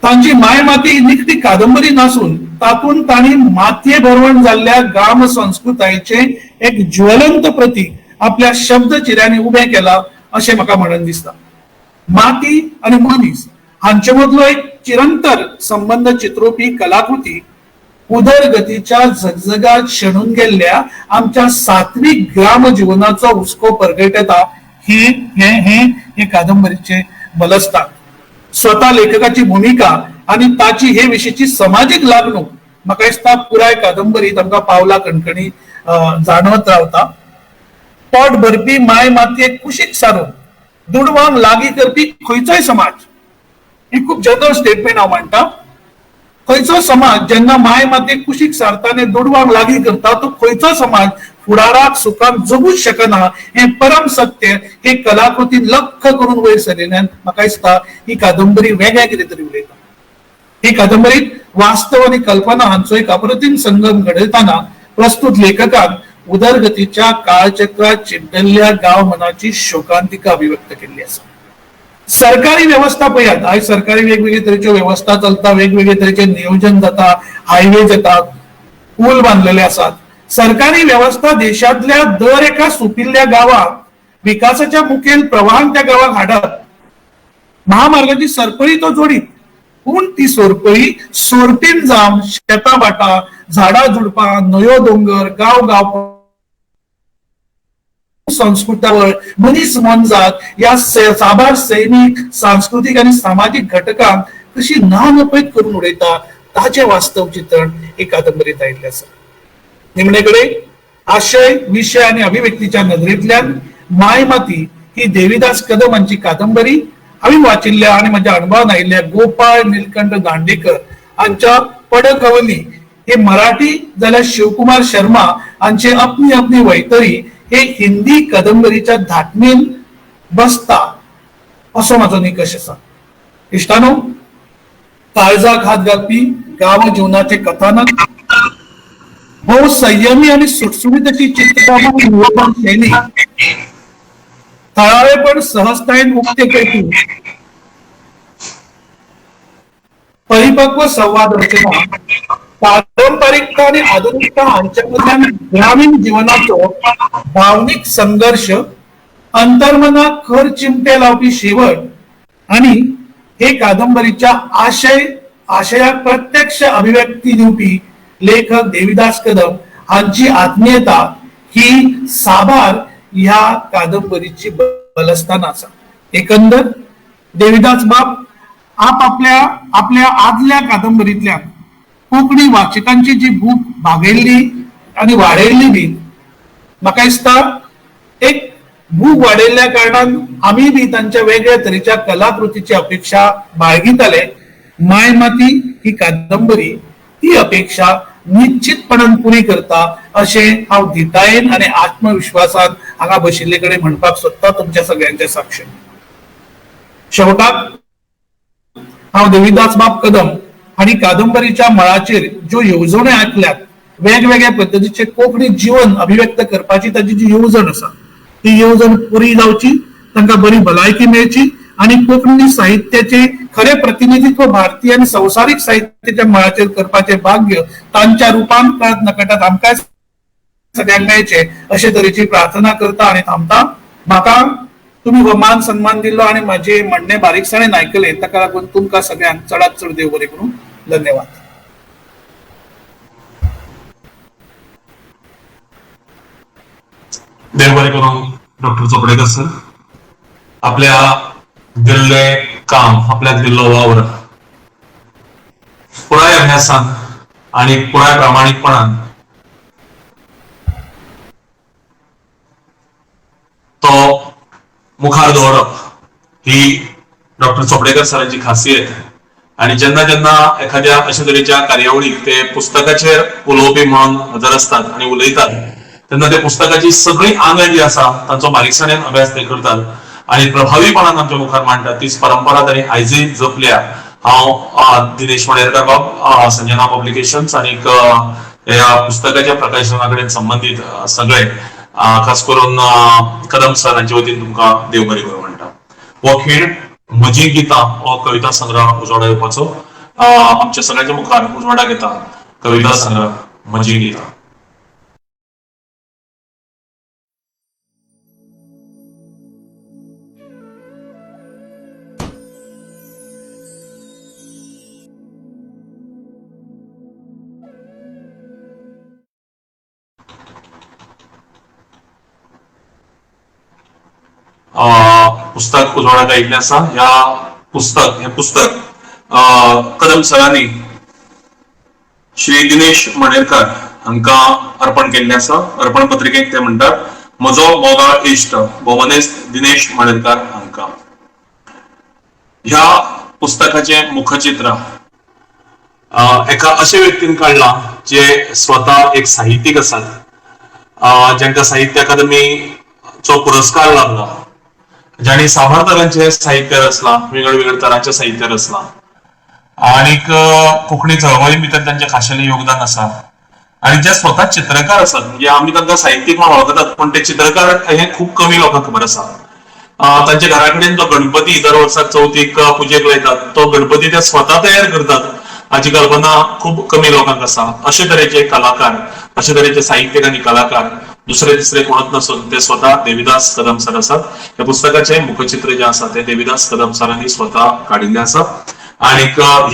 तांची माय माती निखटी कादंबरी नसून तातून तांणी मातये बरोवन जाल्ल्या गाम संस्कृतायेचे एक ज्वलंत प्रतीक आपल्या शब्द चिऱ्यांनी उभे केला अशें म्हाका म्हणून दिसता. माती आणि मनीस हांचे मदलो एक चिरंतर संबंध चित्रोवपी कलाकृती उदरगतीच्या झगझगाट शेणून गेल्ल्या आमच्या सात्विक ग्राम जीवनाचो हुस्को परगटता हे कादंबरीचे बलस्थान. स्वतः लेखकाची भूमिका आणि ताची हे विशींची सामाजिक लागणूक म्हाका दिसता पुराय कादंबरीत आमकां पावला कणकणी जाणवत रावता. पोट भरपी माय मातयेक कुशीक सारून दुडवांक लागीं करपी खंयचोय समाज ही खूप जनरल स्टेटमेंट हांव मांडटा. खंयचो समाज जेन्ना माय मातयेक कुशीक सारता आनी दुडवांक लागीं करता तो खंयचो समाज फुडाराक सुखान जगूच शकना हे परम सत्य हे कलाकृतीन लख करून वयर सरलेल्यान म्हाका दिसता ही कादंबरी वेगळ्या कितें तरी उलयता. ही कादंबरीत वास्तव आणि कल्पना हांचो एक अप्रतिम संगम घडयताना प्रस्तुत लेखकान उदरगतीच्या काळचक्रात चिड्डल्ल्या गांव मनाची शोकांतिका अभिव्यक्त केल्ली आसा. सरकारी व्यवस्था पळयात आयज सरकारी वेगवेगळे तरेच्यो व्यवस्था चलता वेगवेगळे तरेचे नियोजन जाता हायवे जातात पूल बांधलेले आसात. सरकारी व्यवस्था देशातल्या दर एका सुपिल्ल्या गावात विकासाच्या मुखेल प्रवाहान त्या गावाक हाडत महामार्गाची सरपळी तो जोडीत पूण ती सरपळी सोरपीन जावन शेतां भाटां झाडां झुडपां न्हंयो दोंगर गांव गांव संस्कृतावळ मनीस मनजात या साबार सैमीक सांस्कृतिक आणि सामाजिक घटकांक कशी नानपैत करून उडयता ताचे वास्तव चित्रण एक कादंबरीत आयिल्लें आसा. निमणेकडे आशय विषय आणि अभिव्यक्तीच्या नदरेंतल्यान माय माती ही देविदास कदम हांची कादंबरी हांवें वाचिल्ल्या आणि म्हज्या अणभवान आयिल्ल्या गोपाळ नीलकंठ दांडेकर हांच्या पडकवली हे मराठी जाल्यार शिवकुमार शर्मा हांचे अपनी अपनी वैतरी हे हिंदी कादंबरीच्या धाटणेन बसता असो माझो निकश आसा. इश्टानो काळजाक हात घालपी गांव जीवनाचे कथानक भोव संयमी आणि सुटसुटीत अशी चित्रपटां शैली थळावेपण सहजतायेन उक्ते करपी परिपक्व संवाद रचना पारंपरिकता आणि आधुनिकता हांच्या मदल्यान ग्रामीण जीवनाचो भावनिक संघर्ष अंतर्मनाक खर चिमटे लावपी शेवट आणि हे कादंबरीच्या आशयाक प्रत्यक्ष अभिव्यक्ती दिवपी लेखक देविदास कदम हांची आत्मीयता ही साबार ह्या कादंबरीची बलस्थान आसा. एकंदर देविदास बाब आपल्या आदल्या म्हाका दिसता एक भूक वाडयल्ल्या कारणान आमी बी तांच्या वेगळ्या तरेच्या कलाकृतीची अपेक्षा बाळगिताले. माय माती ही कादंबरी ती अपेक्षा निश्चितपणान पुरी करता अशें हांव धिटायेन आनी आत्मविश्वासान हांगा बशिल्ले कडेन म्हणपाक सोदता तुमच्या सगळ्यांच्या साक्षीन. शेवटाक हांव देविदास बाब कदम हांणी कादंबरीच्या मळाचेर ज्यो येवजण्यो आखल्यात, वेगवेगळ्या पद्दतीचे कोंकणी जीवन अभिव्यक्त करपाची ताची जी येवजण आसा ती येवजण पुरी जावची, तांकां बरी भलायकी मेळची आणि कोंकणी साहित्याचे खरे प्रतिनिधित्व भारतीय आणि संवसारीक साहित्याच्या मळाचेर करपाचे भाग्य तांच्या रुपान कळत नकळत आमकां सगळ्यांक मेळचे अशे तरेची प्रार्थना करता आणि थांबता. म्हाका तुम्ही हो मान सन्मान दिल्लो आणि माझे म्हणणे बारीकसाणेन आयकले ताका लागून तुमकां सगळ्यांक चडांत चड देव बरें करूं. धन्यवाद. देव बरें करूं. डॉक्टर चोपडेकर सर, आपल्या दिल्ले काम, आपल्याक दिल्लो वावर पुराय अभ्यासान आणि पुराय प्रामाणिकपणान तो मुखार दवरप ही डॉक्टर चोपडेकर सरांची खासियत. आणि जेन्ना जेन्ना एखाद्या अशा तरेच्या कार्यावळीक ते पुस्तकाचेर उलोवपी म्हणून हजर असतात आणि उलयतात तेन्ना त्या पुस्तकाची सगळी आंगां जी आसा तांचो बारीकसाणेन अभ्यास ते करतात आणि प्रभावीपणान आमच्या मुखार मांडटात. तीच परंपरा तांणी आयजय जपल्या. हांव दिनेश मणेरकार बाब, संजना पब्लिकेशन्स आणि ह्या पुस्तकाच्या प्रकाशना कडेन संबंधित सगळे, खास करून कदम सरांच्या वतीन तुमकां देव बरें करूं म्हणटा. हो खेळ म्हजी गितां हो कविता संग्रह उजवाडा येवपाचो आमच्या सगळ्यांच्या मुखार उजवाडाक येता. कविता संग्रह म्हजी गितां. पुस्तक उजवाडाक आयिल्लें आसा. हे पुस्तक कदम सरांनी श्री दिनेश मणेरकार हांकां अर्पण केल्लें आसा. अर्पण पत्रिकेक ते म्हणटात म्हजो मोगाळ इश्ट भोवनेस्त दिनेश मणेरकार हांकां. ह्या पुस्तकाचे मुखचित्र एका अशा व्यक्तीन काडलां जे स्वता एक साहित्यीक आसात, जांकां साहित्य अकादमीचो पुरस्कार लाभला, ज्यांनी सावरकरांचे साहित्य रचला, वेगवेगळ्या तरांचे साहित्य रचला आणि कोंकणी चळवळी भितर त्यांचे खाशेलें योगदान आसा. आणि जे स्वतः चित्रकार आसात, म्हणजे आमी तांकां साहित्यीक म्हणून वळखतात पण ते चित्रकार हे खूप कमी लोकांक खबर आसा. तांच्या घरा कडेन जो गणपती दर वर्साक चवथीक पुजेक लायतात तो गणपती ते स्वतः तयार करतात हाची कल्पना खूप कमी लोकांक आसा. अशे तरेचे कलाकार, अशे तरेचे साहित्यिक आणि कलाकार दुसरे तिसरे कोणत नसून ते स्वतः देविदास कदम सर असतात. या पुस्तकाचे मुखचित्र जे आसा ते देविदास कदम सरांनी स्वतः काढिल्ले आसा. आणि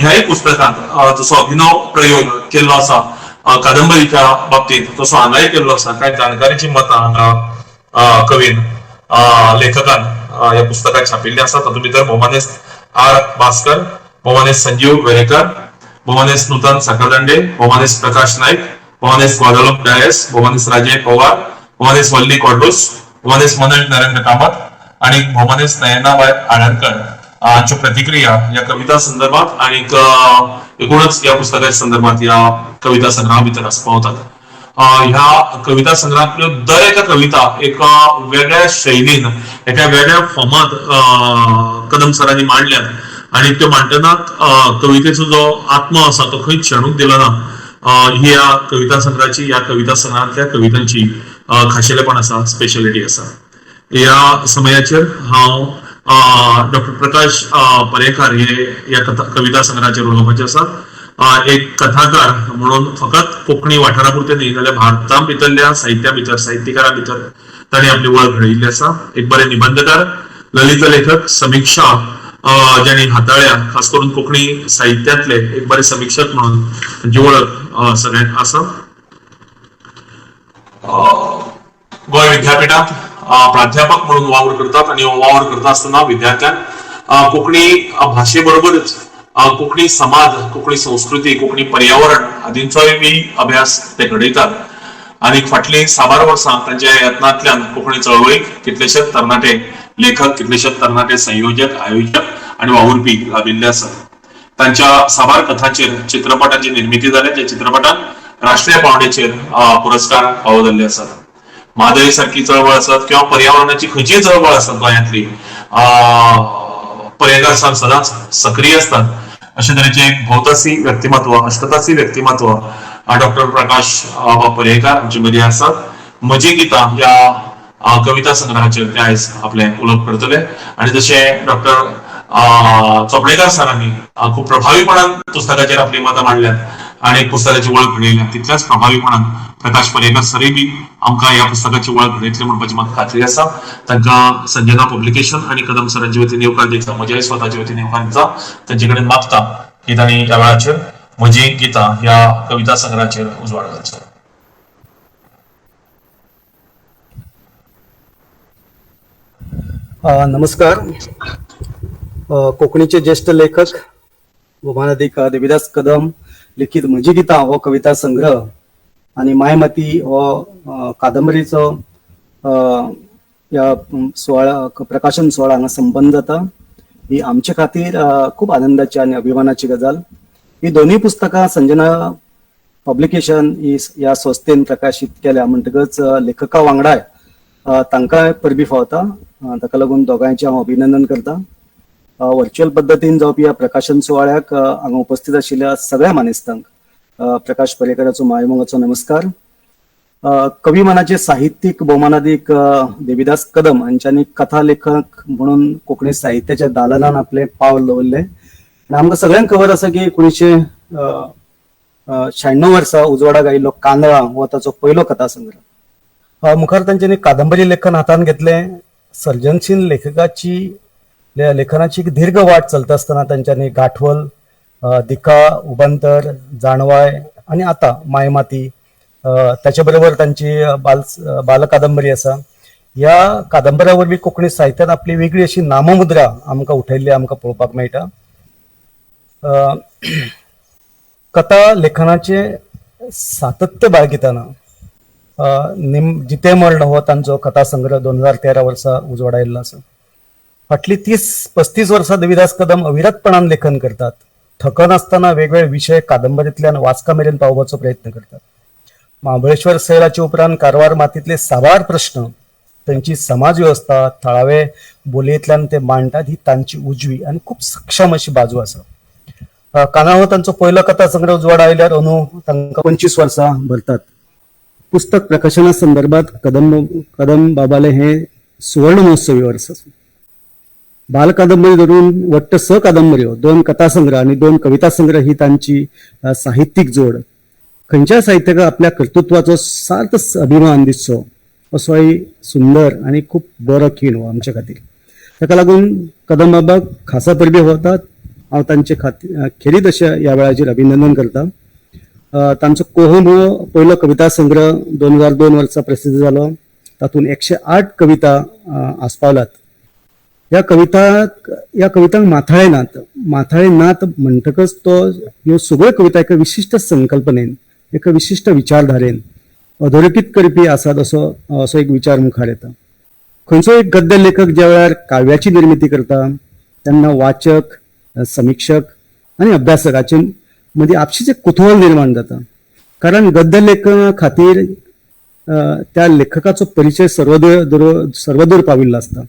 ह्याही पुस्तकात जसो अभिनव प्रयोग केल्लो आसा कादंबरीच्या बाबतीत तसो हांगाय केल्लो आसा. कांय जाणकारीची मतां हांगा कवीन लेखकान ह्या पुस्तकात छापिल्ली आसा. तातूंत भितर भोमानेस्त आर भास्कर, भोमानेस्त संजीव वेरेकर, भोमानेस्त नूतन साकरदंडे, भोमानेस्त प्रकाश नाईक, भोमानेस्त ग्वादालोप डायस, भोमानेस्त राजे पवार, भोमानेस्त वल्ली कॉडूस, भोमानेस्त मनोज नरेंद्र कामत आणि भोमानेस्त नयनाबाई आळरकर हांच्यो प्रतिक्रिया या कविता संदर्भात आणि एकूणच या पुस्तकाच्या संदर्भात या कविता संग्रहा भितर पावतात. ह्या कविता संग्रहातल्यो दर एका कविता एका वेगळ्या शैलीन, एका वेगळ्या फॉर्मात कदम सरांनी मांडल्यात आणि त्यो मांडटना कवितेचो जो आत्मा आसा तो खंयच क्षणूक दिलो ना. ही या कविता संग्रहाची, या कविता संग्रहातल्या कवितांची खाशेलेपण आसा, स्पेशलिटी आसा. या समयाचेर हांव डॉक्टर प्रकाश परेकार हे या कविता संग्रहाचेर उलोवपाचे आसा. एक कथाकार म्हणून फकत कोंकणी वाठारापुरते न्ही जाल्यार भारता भितरल्या साहित्या भितर, साहित्यकारा भितर ताणें आपली वळख घडयिल्ली आसा. एक बरे निबंधकार, ललित लेखक, समीक्षा ज्यांनी हाताळ्या, खास करून कोंकणी साहित्यातले एक बरे समीक्षक म्हणून तांची वळख सगळ्यांक आसा. गोंय विद्यापीठात प्राध्यापक म्हणून वावर करतात आणि वावर करता आसतना विद्यार्थ्यांक कोंकणी भाशे बरोबरच कोंकणी समाज, कोंकणी संस्कृती, कोंकणी पर्यावरण हांचोय बी अभ्यास ते घडयतात. आणि फाटली साबार वर्सां तांच्या यत्नांतल्यान कोंकणी चळवळीक कितलेशेच तरणाटे लेखक, कितलेशेच तरणाटे संयोजक, आयोजक आणि वावुरपी लाभिल्ले आसात. तांच्या साबार कथांचेर चित्रपटांची निर्मिती जाल्या, ज्या चित्रपटान राष्ट्रीय पावंड्याचेर पुरस्कार फावो जाल्ले आसात. म्हादय सारखी चळवळ आसत किंवा पर्यावरणाची खंयचीय चळवळ आसत गोंयांतली, पर्येकार सर सदांच सक्रिय असतात. अशे तरेचे एक भोवतासी व्यक्तिमत्व, अष्टतासी व्यक्तिमत्व डॉक्टर प्रकाश पर्येकार आमचे मदीं आसात. म्हजी गितां या कविता संग्रहाचेर ते आयज आपले उलोवप करतले. आणि जशे डॉक्टर चोपडेकर सरांनी खूप प्रभावीपणान पुस्तकाचेर आपली मतां मांडल्यात आणि पुस्तकाची वळख घडयल्या, तितल्याच प्रभावीपणान प्रकाश पर्येकर सरय बी आमकां ह्या पुस्तकाची वळख घडयतले म्हणपाची म्हाका खात्री आसा. तांकां संजना पब्लिकेशन आणि कदम सरांचे वतीन येवकार दिता, म्हज्याय स्वताचे वतीन येवकार दिता. तांचे कडेन मागता की तांणी ह्या वेळाचेर म्हजी गितां ह्या कविता संग्रहाचेर उजवाड घालचो. नमस्कार. कोंकणीचे ज्येष्ठ लेखक भौमानाधिक देविदास कदम लिखित म्हजी गितां हो कविता संग्रह आणि मायमाती हो कादंबरीचो या सोहळा प्रकाशन सोहळा हांगा संपन्न जाता. ही आमचे खातीर खूप आनंदाची आणि अभिमानाची गजाल. ही दोन्ही पुस्तकां संजना पब्लिकेशन ह्या संस्थेन प्रकाशीत केल्या म्हणटकच लेखका वांगडाय तांकां परबी फावता. ताका लागून दोगांयचे हांव अभिनंदन करता. व्हर्च्युअल पद्दतीन जावपी ह्या प्रकाशन सुवाळ्याक हांगा उपस्थित आशिल्ल्या सगळ्या मानेस्तांक प्रकाश पर्येकाराचो मायमोगाचो नमस्कार. कवी मनाचे साहित्यीक भौमानाधिक देविदास कदम हांच्यांनी कथा लेखक म्हणून कोंकणी साहित्याच्या दालनान आपले पावल दवरले. आनी आमकां सगळ्यांक खबर आसा की 1996 वर्सा उजवाडाक आयिल्लो कांदळा हो ताचो पयलो कथा संग्रह. मुखार तांच्यांनी कादंबरी लेखन हातान घेतले. सर्जनशील लेखनाची एक दीर्घ वाट चलता आसतना तांच्यांनी गाठवल, दिका, उबंतर, जाणवाय आणि आता मायमाती, त्याच्या बरोबर तांची बाल कादंबरी आसा. ह्या कादंबऱ्या वरवीं कोंकणी साहित्यात आपली वेगळी अशी नाममुद्रा आमकां उठयल्ली आमकां पळोवपाक मेळटा. कथा लेखनाचे सातत्य बाळगितना जिते मरण हो तांचो कथा संग्रह 2013 वर्सा उजवाड आयिल्लो आसा. फाटली 30-35 वर्सां देविदास कदम अविरतपणान लेखन करतात. थकन आसतना वेगवेगळे विशय कादंबरींतल्यान वाचका मेरेन पावोवपाचो प्रयत्न करतात. महाबळेश्वर सैलाचे उपरांत कारवार मातीतले साबार प्रश्न, तांची समाज व्यवस्था थळावे बोलयेंतल्यान ते मांडटात. ही तांची उजवी आणि खूप सक्षम अशी बाजू आसा. कानाळ हो तांचो पयलो कथा संग्रह उजवाड आयल्यार अंदू तांकां 25 वर्सां भरतात. पुस्तक प्रकाशना संदर्भात कदम बाबाले हे सुवर्ण महोत्सवी वर्स आसा. बाल कादंबरी धरून वट्ट स कादंबऱ्यो, 2 कथा संग्रह आणि 2 कविता संग्रह ही तांची साहित्यिक जोड. खंयच्या साहित्याक आपल्या कर्तृत्वाचो सार्थ अभिमान दिसचो असो ही सुंदर आणि खूप बरो खीण हो आमच्या खातीर. ताका लागून कदम बाबाक खासा परबी होतात. हांव तांचे खेरीत अशें ह्या वेळाचेर अभिनंदन करता. तांचो कोहम हो पयलो कविता संग्रह 2002 वर्सा प्रसिद्ध जालो. तातूंत 108 कविता आस्पावल्यात. या कवितांक माथाळे नात म्हणटकच तो ह्यो सगळ्यो कविता एका विशिष्ट संकल्पनेन, एका विशिष्ट विचारधारेन अधोरेखित करपी आसात असो एक विचार मुखार येता. खंयचो एक गद्य लेखक ज्या वेळार काव्याची निर्मिती करता तेन्ना वाचक, समीक्षक आणि अभ्यासकाचे मदीं आपशीच एक कुतूहल निर्माण जाता. कारण गद्य लेखना खातीर त्या लेखकाचो परिचय सर्वदूर पाविल्लो आसता.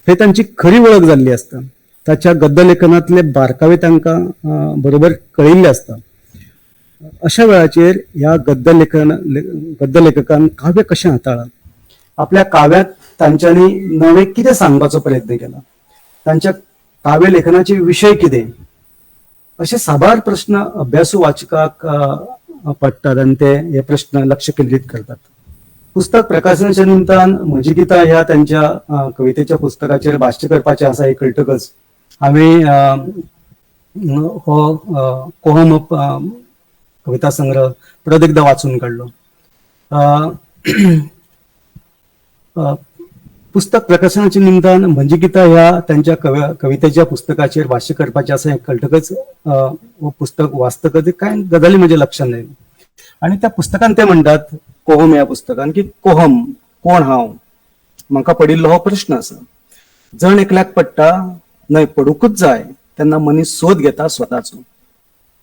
हे तांची खरी वळख जाल्ली आसता. ताच्या गद्य लेखनातले बारकावे तांकां बरोबर कळिल्ले आसता. अशा वेळाचेर ह्या गद्य लेखकान काव्य कशें हाताळ्ळां, आपल्या काव्यात तांच्यांनी नवे कितें सांगपाचो प्रयत्न केला, तांच्या काव्य लेखनाचे विशय कितें, असे साबार प्रश्न अभ्यासू वाचकाक पडटात आणि ते हे प्रश्न लक्ष केंद्रित करतात. पुस्तक प्रकाशनाच्या निमतान म्हजी गितां ह्या त्यांच्या कवितेच्या पुस्तकाचेर भाश्य करपाचें आसा हे कळटकच हांवें हो कोहम कविता संग्रह परत एकदा वाचून काडलो. पुस्तक प्रकाशनाच्या निमतान म्हजी गितां ह्या त्यांच्या कवितेच्या पुस्तकाचेर भाश्य करपाचें आसा हे कळटकच हो पुस्तक वाचतकच कांय गजाली म्हज्या लक्षांत आयल्यो. आणि त्या पुस्तकान ते म्हणटात कोहम ह्या पुस्तकान की कोहम कोण हांव म्हाका पडिल्लो हो प्रश्न आसा. जण एकल्याक पडटा न्हय पडूकूच जाय तेन्ना मनीस सोद घेता स्वताचो.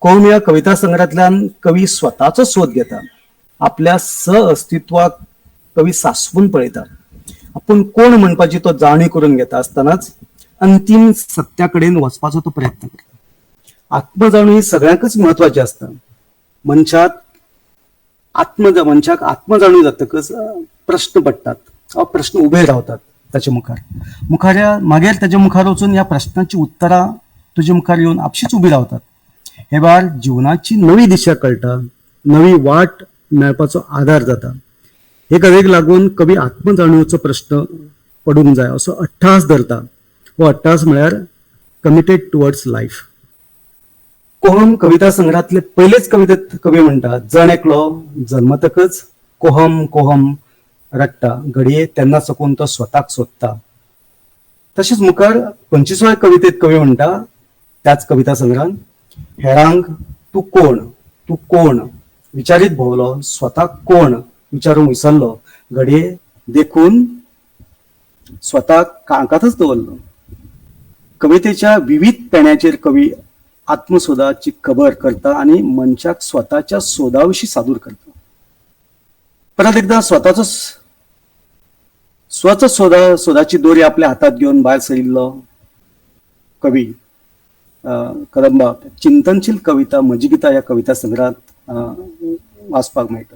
कोहम ह्या कविता संग्रहांतल्यान कवी स्वताचो सोद घेता. आपल्या अस्तित्वाक कवी सासवून पळयता. आपूण कोण म्हणपाची तो जाणीव करून घेता आसतनाच अंतिम सत्या कडेन वचपाचो तो प्रयत्न करता. आत्मजाणीव ही सगळ्यांकच महत्वाची असता. मनशाक आत्मजाणीव जातकच प्रश्न पडटात, प्रश्न उभे रावतात ताचे मागीर ताच्या मुखार वचून ह्या प्रश्नाची उत्तरां तुजे मुखार येवन आपशीच उबी रावतात. हे वेळार जीवनाची नवी दिशा कळटा, नवी वाट मेळपाचो आधार जाता. हे गजालीक लागून कवी आत्मजाणीवेचो प्रश्न पडूंक जाय असो अट्टास धरता. हो अट्टास म्हळ्यार कमिटेड टुवर्ड्स लायफ. कोहम कविता संग्रहातले पयलेच कवितेत कवी म्हणटा जण एकलो जल्मतकच कोहम कोहम रडटा घडये तेन्ना सकून तो स्वताक सोदता. तशेंच मुखार 25व्या कवितेत कवी म्हणटा त्याच कविता संग्रहान हेरांक तूं कोण विचारीत भोवलो स्वताक कोण विचारूंक विसरलो घडये देखून स्वताक काळखांतच दवरलो. कवितेच्या विविध पेण्याचेर कवी आत्मसोदाची खबर करता आणि मनशाक स्वताच्या सोदाविषयी सादूर करता. परत एकदा सोदाची दोरी आपल्या हातात घेऊन भायर सरिल्लो कवी कदंबा चिंतनशील कविता म्हजी गितां ह्या कविता संग्रहात वाचपाक मेळटा.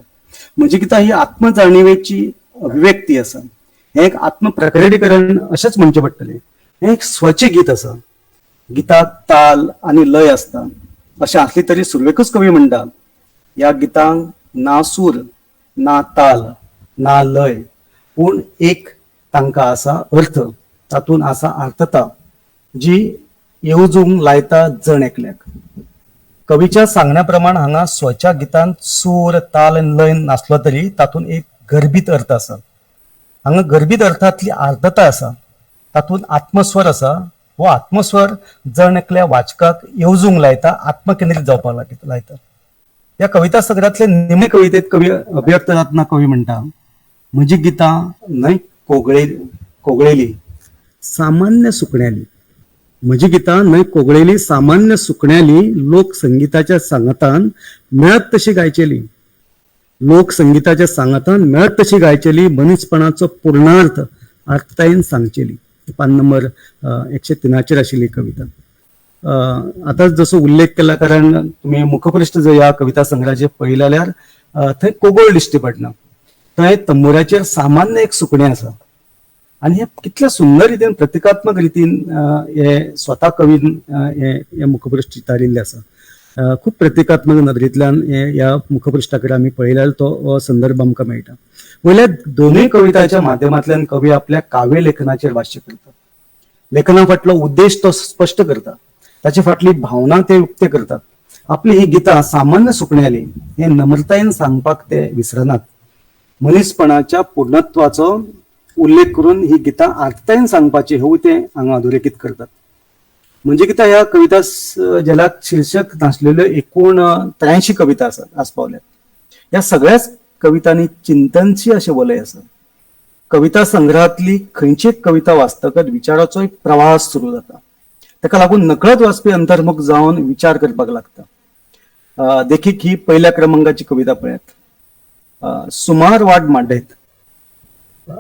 म्हजी गितां ही आत्मजाणीवेची अभिव्यक्ती आसा. हे एक आत्मप्रकटीकरण अशेंच म्हणचे पडटले. हे एक स्वचे गीत आसा. गिताक ताल आणि लय असता. अशें आसली तरी सुरवेकूच कवी म्हणटा ह्या गितांक ना सूर ना ताल ना लय पूण एक तांकां आसा अर्थ. तातूंत आसा आर्थता जी येवजूंक लायता जण एकल्याक. कवीच्या सांगण्या प्रमाण हांगा स्वच्या गितांत सूर ताल आनी लय नासलो तरी तातूंत एक गर्भीत अर्थ आसा. हांगा गर्भीत अर्थांतली आर्थता आसा. तातूंत आत्मस्वर आसा. हो आत्मस्वर जण एकल्या वाचकाक येवजूंक लायता, आत्मकेंद्रीत जावपाक लायता. या कविता संग्रहातले निमणे कवितेत कवी अभिव्यक्त जातना कवी म्हणटा म्हजी गितां न्हय कोगळेली सामान्य सुकण्याली. म्हजी गितां न्हय कोगळेली सामान्य सुकण्याली लोक संगीताच्या सांगतान मेळत तशी गायचेली. लोकसंगीताच्या सांगतान मेळत तशी गायचेली मनीसपणाचो पूर्णार्थ अर्थतायेन सांगचेली. पान नंबर 103 आशिल्ली कविता. आता जसो उल्लेख केला कारण तुम्ही मुखपृष्ठ जर या कविता संग्रहाचे पळयलें जाल्यार थंय कोगोळ दिश्टी पडना. थंय तंबुराचेर सामान्य एक सुकणें आसा आणि हे कितल्या सुंदर रितीन प्रतिकात्मक रितीन हे स्वता कवीन हे मुखपृष्ठ चितारिल्ले आसा. खूप प्रतिकात्मक नदरेंतल्यान ह्या मुखपृश्ठाकडे आमी पळयल्यार तो संदर्भ आमकां मेळटा. वयल्या दोनूय कविताच्या माध्यमांतल्यान कवी आपल्या काव्य लेखनाचेर भाश्य करता. लेखना फाटलो उद्देश तो स्पश्ट करता. ताचे फाटली भावना ते उक्ते करतात. आपली ही गितां सामान्य सुकण्याली हे नम्रतायेन सांगपाक ते विसरनात. मनीसपणाच्या पूर्णत्वाचो उल्लेख करून ही गितां आर्थतायेन सांगपाची हेवूय ते हांगा अधोरेखित करतात. म्हणजे गितां ह्या कविता ज्याला शीर्षक नासलेल्यो एकूण 83 कविता आसपावल्यात. ह्या सगळ्याच कवितांनी चिंतनशी अशें वलय आसा. कविता संग्रहातली खंयची कविता वाचतकच विचाराचो एक प्रवास सुरू जाता. ताका लागून नकळत वाचपी अंतर्मुख जावन विचार करपाक लागता. देखीक ही पहिल्या क्रमांकाची कविता पळयात. सुमार वाट मांडयत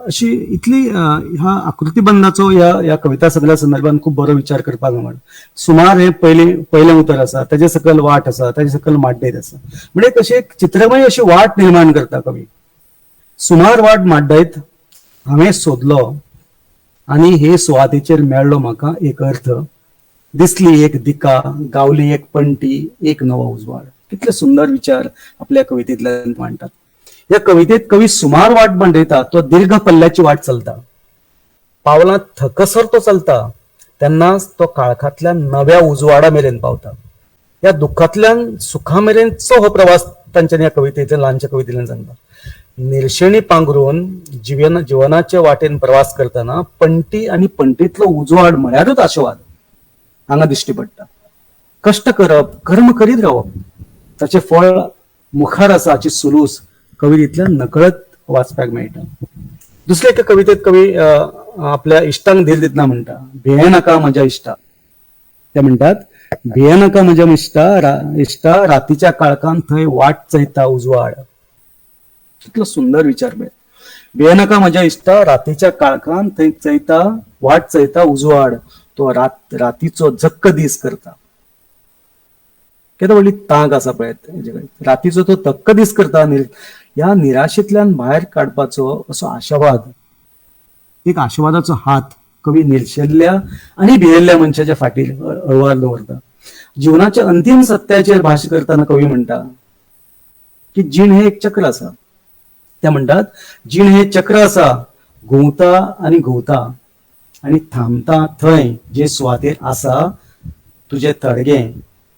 अशी इतली ह्या आकृतीबंधाचो या कविता संग्रहा संदर्भात खूप बरो विचार करपाक मेळटा. सुमार हे पयलें उतर आसा. ताचे सकयल वाट आसा. ताचे सकयल माड्डयत आसा. म्हणजे कशी एक चित्रमय अशी वाट निर्माण करता कवी. सुमार वाट माड्डयत हांवें सोदलो आनी हे सुवातेचेर मेळ्ळो म्हाका एक अर्थ. दिसली एक दिका गावली एक पंटी एक नवो उजवाड. कितले सुंदर विचार आपल्या कवितेंतल्यान मांडटात. या कवितेत कवी सुमार वाट मांडयता तो दीर्घ पल्ल्याची वाट चलता. पावलां थकसर तो चलता तेन्नाच तो काळखांतल्या नव्या उजवाडा मेरेन पावता. या दुःखांतल्यान सुखा मेरेनचो हो प्रवास तांच्यानी ह्या कवितेंतल्यान ल्हानच्या कवितेंतल्यान सांगता. निरशेणी पांघरून जीवनाच्या वाटेन प्रवास करताना पंटी आणि पंटीतलो उजवाड म्हळ्यारूच आशिर्वाद हांगा दिश्टी पडटा. कष्ट करप कर्म करीत रावप ताचे फळ मुखार आसा हाची सुरूस कवितेंतल्यान नकळत वाचपाक मेळटा. दुसरे एका कवितेत कवी आपल्या इश्टांक धीर दितना म्हणटा, भिये नाका म्हज्या इश्टा. ते म्हणटात, भिये नाका म्हज्या इश्टा, रातीच्या काळखान थंय वाट चयता उजवाड. कितलो सुंदर विचार पळय. भिये नाका म्हज्या इश्टा, रातीच्या काळखान थंय वाट चयता उजवाड. तो रातीचो जक्क दीस करता. केदो व्हडली तांक आसा पळय हेजे कडेन. रातीचो तो तक्क दीस करता. ह्या निराशेंतल्यान भायर काडपाचो असो आशावाद, एक आशावादाचो हात कवी निर्शेल्ल्या आणि भियेल्ल्या मनशाच्या फाटीर अळवार दवरता. जीवनाच्या अंतिम सत्याचेर भाश्य करताना कवी म्हणटा की जीण हे एक चक्र आसा. ते म्हणटात, जीण हे चक्र आसा, घुंवता आनी घुंवता आनी थांबता थंय जे सुवातेर आसा तुझे थडगे,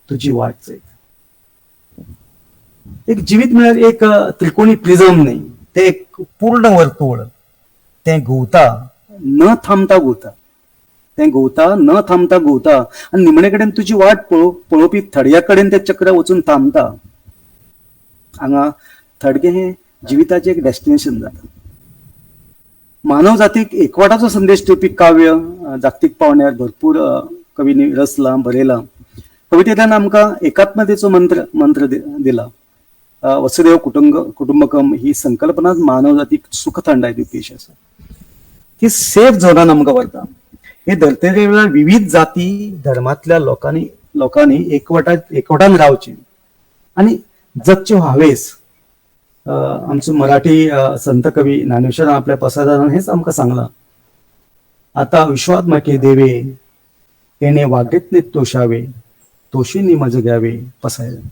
तुजी वाट चयत. एक जिवीत म्हळ्यार एक त्रिकोणी प्रिझम न्ही, ते एक पूर्ण वर्तुळ. ते घुंवता न थांबता घुंवता. ते घुंवता न थांबता घुंवता आनी निमणे कडेन तुजी वाट पळोवपी थडग्या कडेन ते चक्र वचून थांबता. हांगा थडगे हे जिविताचे एक डेस्टिनेशन जाता. मानव जातीक एकवटाचो संदेश दिवपी काव्य जागतीक पावंड्यार भरपूर कवींनी रचला, बरयला. कवितेंतल्यान आमकां एकात्मतेचो मंत्र दिला. वसुदैव कुटुंबकम ही संकल्पना मानव जातीक सुख थंडाय दिवपी अशी आसा. ती सेफ झोनान आमकां व्हरता. हे धर्तेवेळार विविध जाती धर्मांतल्या लोकांनी एकवटान रावचे आनी जगचे हावेस. आमचो मराठी संत कवी ज्ञानेश्वरान आपल्या पसायदानान हेच आमकां सांगलां. आता विश्वात म्हाके देवे, तेणे वागेतले तोशावे, तोशीनी मज घ्यावे पसायदान.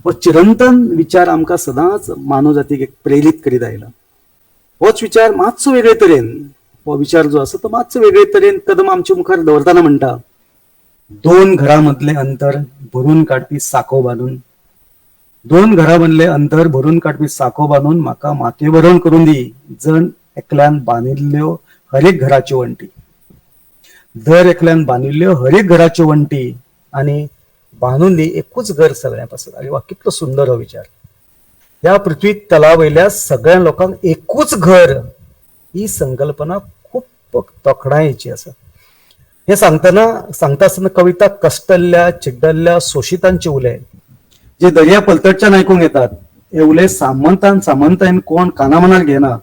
हो चिरंतन विचार आमकां सदांच मानव जातीक एक प्रेरीत करीत आयला. होच विचार मातसो वेगळे तरेन, हो विचार जो आसा तो मातसो वेगळे तरेन कदम आमच्या मुखार दवरताना म्हणटा, दोन घरां मदले अंतर भरून काडपी साखो बांदून, दोन घरां मदले अंतर भरून काडपी साखो बांदून म्हाका मातयेवरण करून दी, जण एकल्यान बांदिल्ल्यो हरेक घराच्यो वंटी. दर एकल्यान बांदिल्ल्यो हरेक घराच्यो वंटी आनी बांदून दी एकूच घर सगळ्या पासून. अरे वा, कितलो सुंदर हो विचार. ह्या पृथ्वी तलावयल्या सगळ्या लोकांक एकूच घर ही संकल्पना खूप तोखणायेची आसा. हे सांगता आसतना कविता कश्टल्ल्या, चिड्डल्ल्या, सोशितांचे उले जे दर्या पलतडच्यान आयकूंक येतात, हे उले सामंतान कोण कानामनार घेना,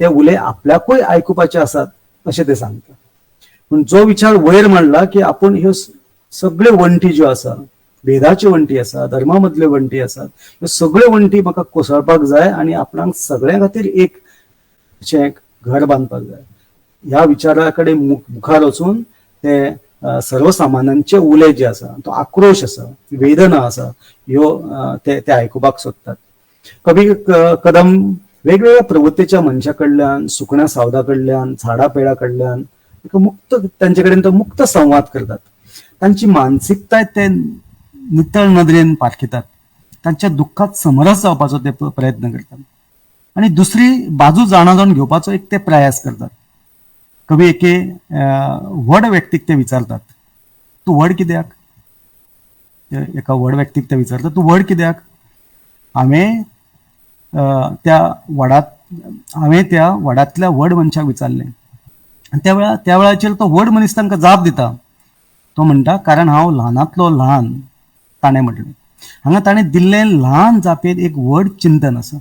ते उले आपल्याकूय आयकुपाचे आसात अशें ते सांगता. पूण जो विचार वयर मांडला की आपूण ह्यो सगळ्यो वंटी ज्यो आसा, भेदाच्यो वंटी आसा, धर्मा मदल्यो वंटी आसात, ह्यो सगळ्यो वंटी म्हाका कोसळपाक जाय आनी आपणाक सगळ्यां खातीर एक अशें घर बांदपाक जाय. ह्या विचारा कडेन मुखार वचून ते सर्वसामान्यांचे उले जे आसा, तो आक्रोश आसा, वेदना आसा, ह्यो ते आयकुपाक सोदतात. कवी कदम वेगवेगळ्या प्रवृत्तीच्या मनशा कडल्यान, सुकण्या सावदा कडल्यान, झाडा पेडा कडल्यान तांचे कडेन तो मुक्त संवाद करतात. तांची मानसिकताय ते नितळ नदरेन पारखितात. तांच्या दुःखात समरस जावपाचो ते प्रयत्न करतात आणि दुसरी बाजू जाणून घेवपाचो एक ते प्रयास करतात. कवी एके व्हड व्यक्तीक ते विचारतात, तूं व्हड कित्याक? एका व्हड व्यक्तीक ते विचारतात, तूं व्हड कित्याक? हांवें त्या वडांतल्या व्हड मनशाक विचारलें. त्या वेळाचेर तो व्हड मनीस तांकां जाप दिता. तो म्हणटा, कारण हांव ल्हानांतलो ल्हान, ताणें म्हटलें. हांगा ताणें दिल्लें ल्हान जापेत एक व्हड चिंतन आसा.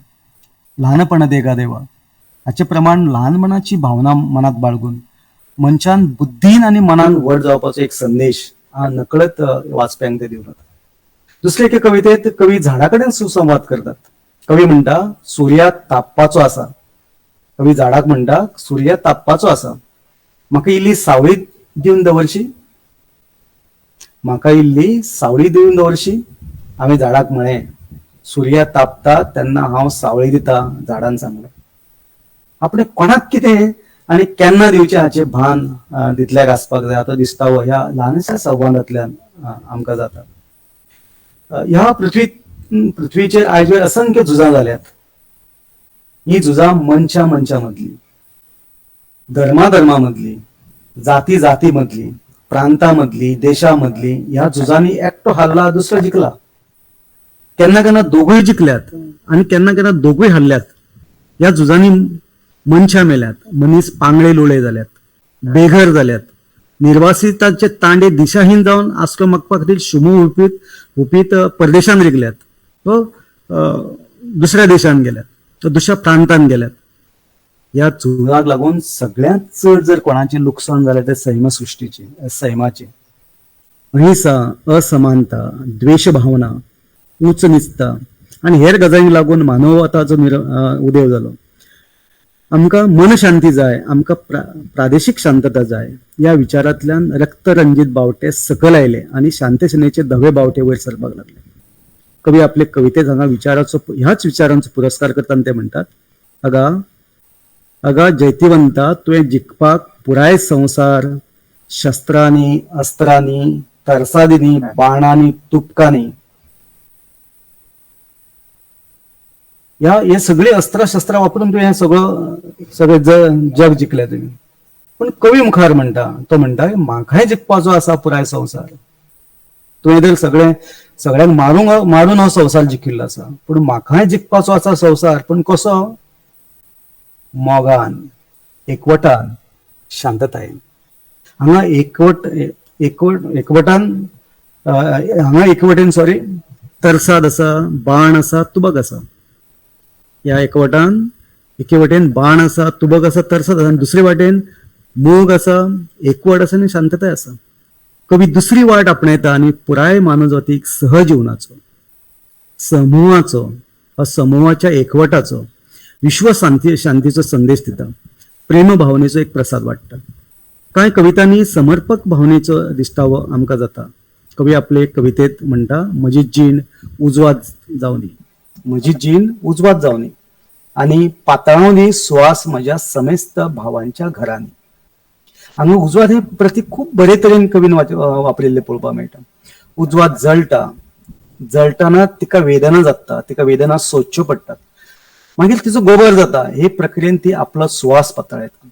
ल्हानपण देगा देवा हाचे प्रमाण ल्हानपणाची भावना मनात बाळगून मनशान बुद्धीन आनी मनान व्हड जावपाचो एक संदेश हा नकळत वाचप्यांक ते दिवतात. दुसरे एके कवितेत कवी झाडा कडेन सुसंवाद करतात. कवी म्हणटा, सूर्या तापपाचो आसा. कवी झाडाक म्हणटा, सूर्या तापपाचो आसा, म्हाका इल्ली सावळी दिवन दवरशी. म्हाका इल्ली सावळी दिवन दवरशी. हांवें झाडाक म्हळें, सूर्या तापता तेन्ना हांव सावळी दिता, झाडान सांगलें. आपणे कोणाक कितें आनी केन्ना दिवचें हाचें भान दितल्याक आसपाक जाय. आतां दिसता ह्या ल्हानशा संवादांतल्यान आमकां जाता. ह्या पृथ्वीचेर आयज वेळ असंख्य झुजां जाल्यात. ही झुजां मनशा मदली, धर्मा मदली, जाती मदली, प्रांता मदली, देशा मदली. ह्या झुजांनी एकटो हारला, दुसरो जिखला. केन्ना केन्ना दोगूय जिखल्यात आणि केन्ना केन्ना दोगूय हारल्यात. या झुजांनी मनशां मेल्यात, मनीस पांगळे लुळे जाल्यात, बेघर जाल्यात, निर्वासितांचे तांडे दिशाहीन जावन आसरो मागपा खातीर शुमो हुपीत परदेशांत रिगल्यात, दुसऱ्या देशांत गेल्यात, दुसऱ्या प्रांतांत गेल्यात. ह्या झुजाक लागून सगळ्यांत चड जर कोणाचें लुकसाण जालें ते सैमाचे. अहिंसा, असमानता, द्वेष भावना, उच्च निचता आणि हेर गजालींक लागून मानवताचो उदेव जालो. आमकां मन शांती जाय, आमकां प्रादेशीक शांतता जाय, या विचारांतल्यान रक्तरंजीत बावटे सकल आयले आणि शांतसेनेचे धवे बावटे वयर सरपाक लागले. कवी आपले कवितेत हांगा ह्याच विचारांचो पुरस्कार करता आनी ते म्हणटात, अगा जैतिवंता तुवें जिखपाक पुराय संवसार शस्त्रांनी, अस्त्रांनी, तरसादींनी, बाणांनी, तुपकांनी. हे सगळी अस्त्र शस्त्र वापरून तुवें हें सगळें जग जिखलें तुवें. पण कवी मुखार म्हणटा, तो म्हणटा म्हाकाय जिखपाचो आसा पुराय संवसार. तुवें तर सगळ्यांक मारून हो संवसार जिखिल्लो आसा, पूण म्हाकाय जिखपाचो आसा संवसार, पण कसो? मोगान, एकवटान, शांततायेन. हांगा एकवटेन तरसाद आसा, बाण आसा, तुबक आसा. ह्या एके वटेन बाण आसा, तुबक आसा, तरसाद आसा, आनी दुसरे वाटेन मोग आसा, एकवट आसा आनी शांतताय आसा. कवी दुसरी वाट आपणयता आनी पुराय मानवजातीक सहजिवनाचो, समूहाचो, समूहाच्या एकवटाचो, विश्व शांतीचो संदेश दिता. प्रेम भावनेचो एक प्रसाद वाडटा. कांय कवितांनी समर्पक भावनेचो दिश्टावो आमकां जाता. कवी आपले कवितेत म्हणटा, म्हजी जीण उजवात जावनी आणि पातळावनी सुवास म्हज्या समेस्त भावांच्या घरांनी. हांगा उजवात हे प्रतीक खूब बरे तरेन कवीन वापरिल्ले पळोवपाक मेळटा. उजवात जळटना तिका वेदना जाता, तिका वेदना सोदच्यो पडटात, मागीर तिचो गोबर जाता. हे प्रक्रियेन ती आपलो सुवास पातळयता.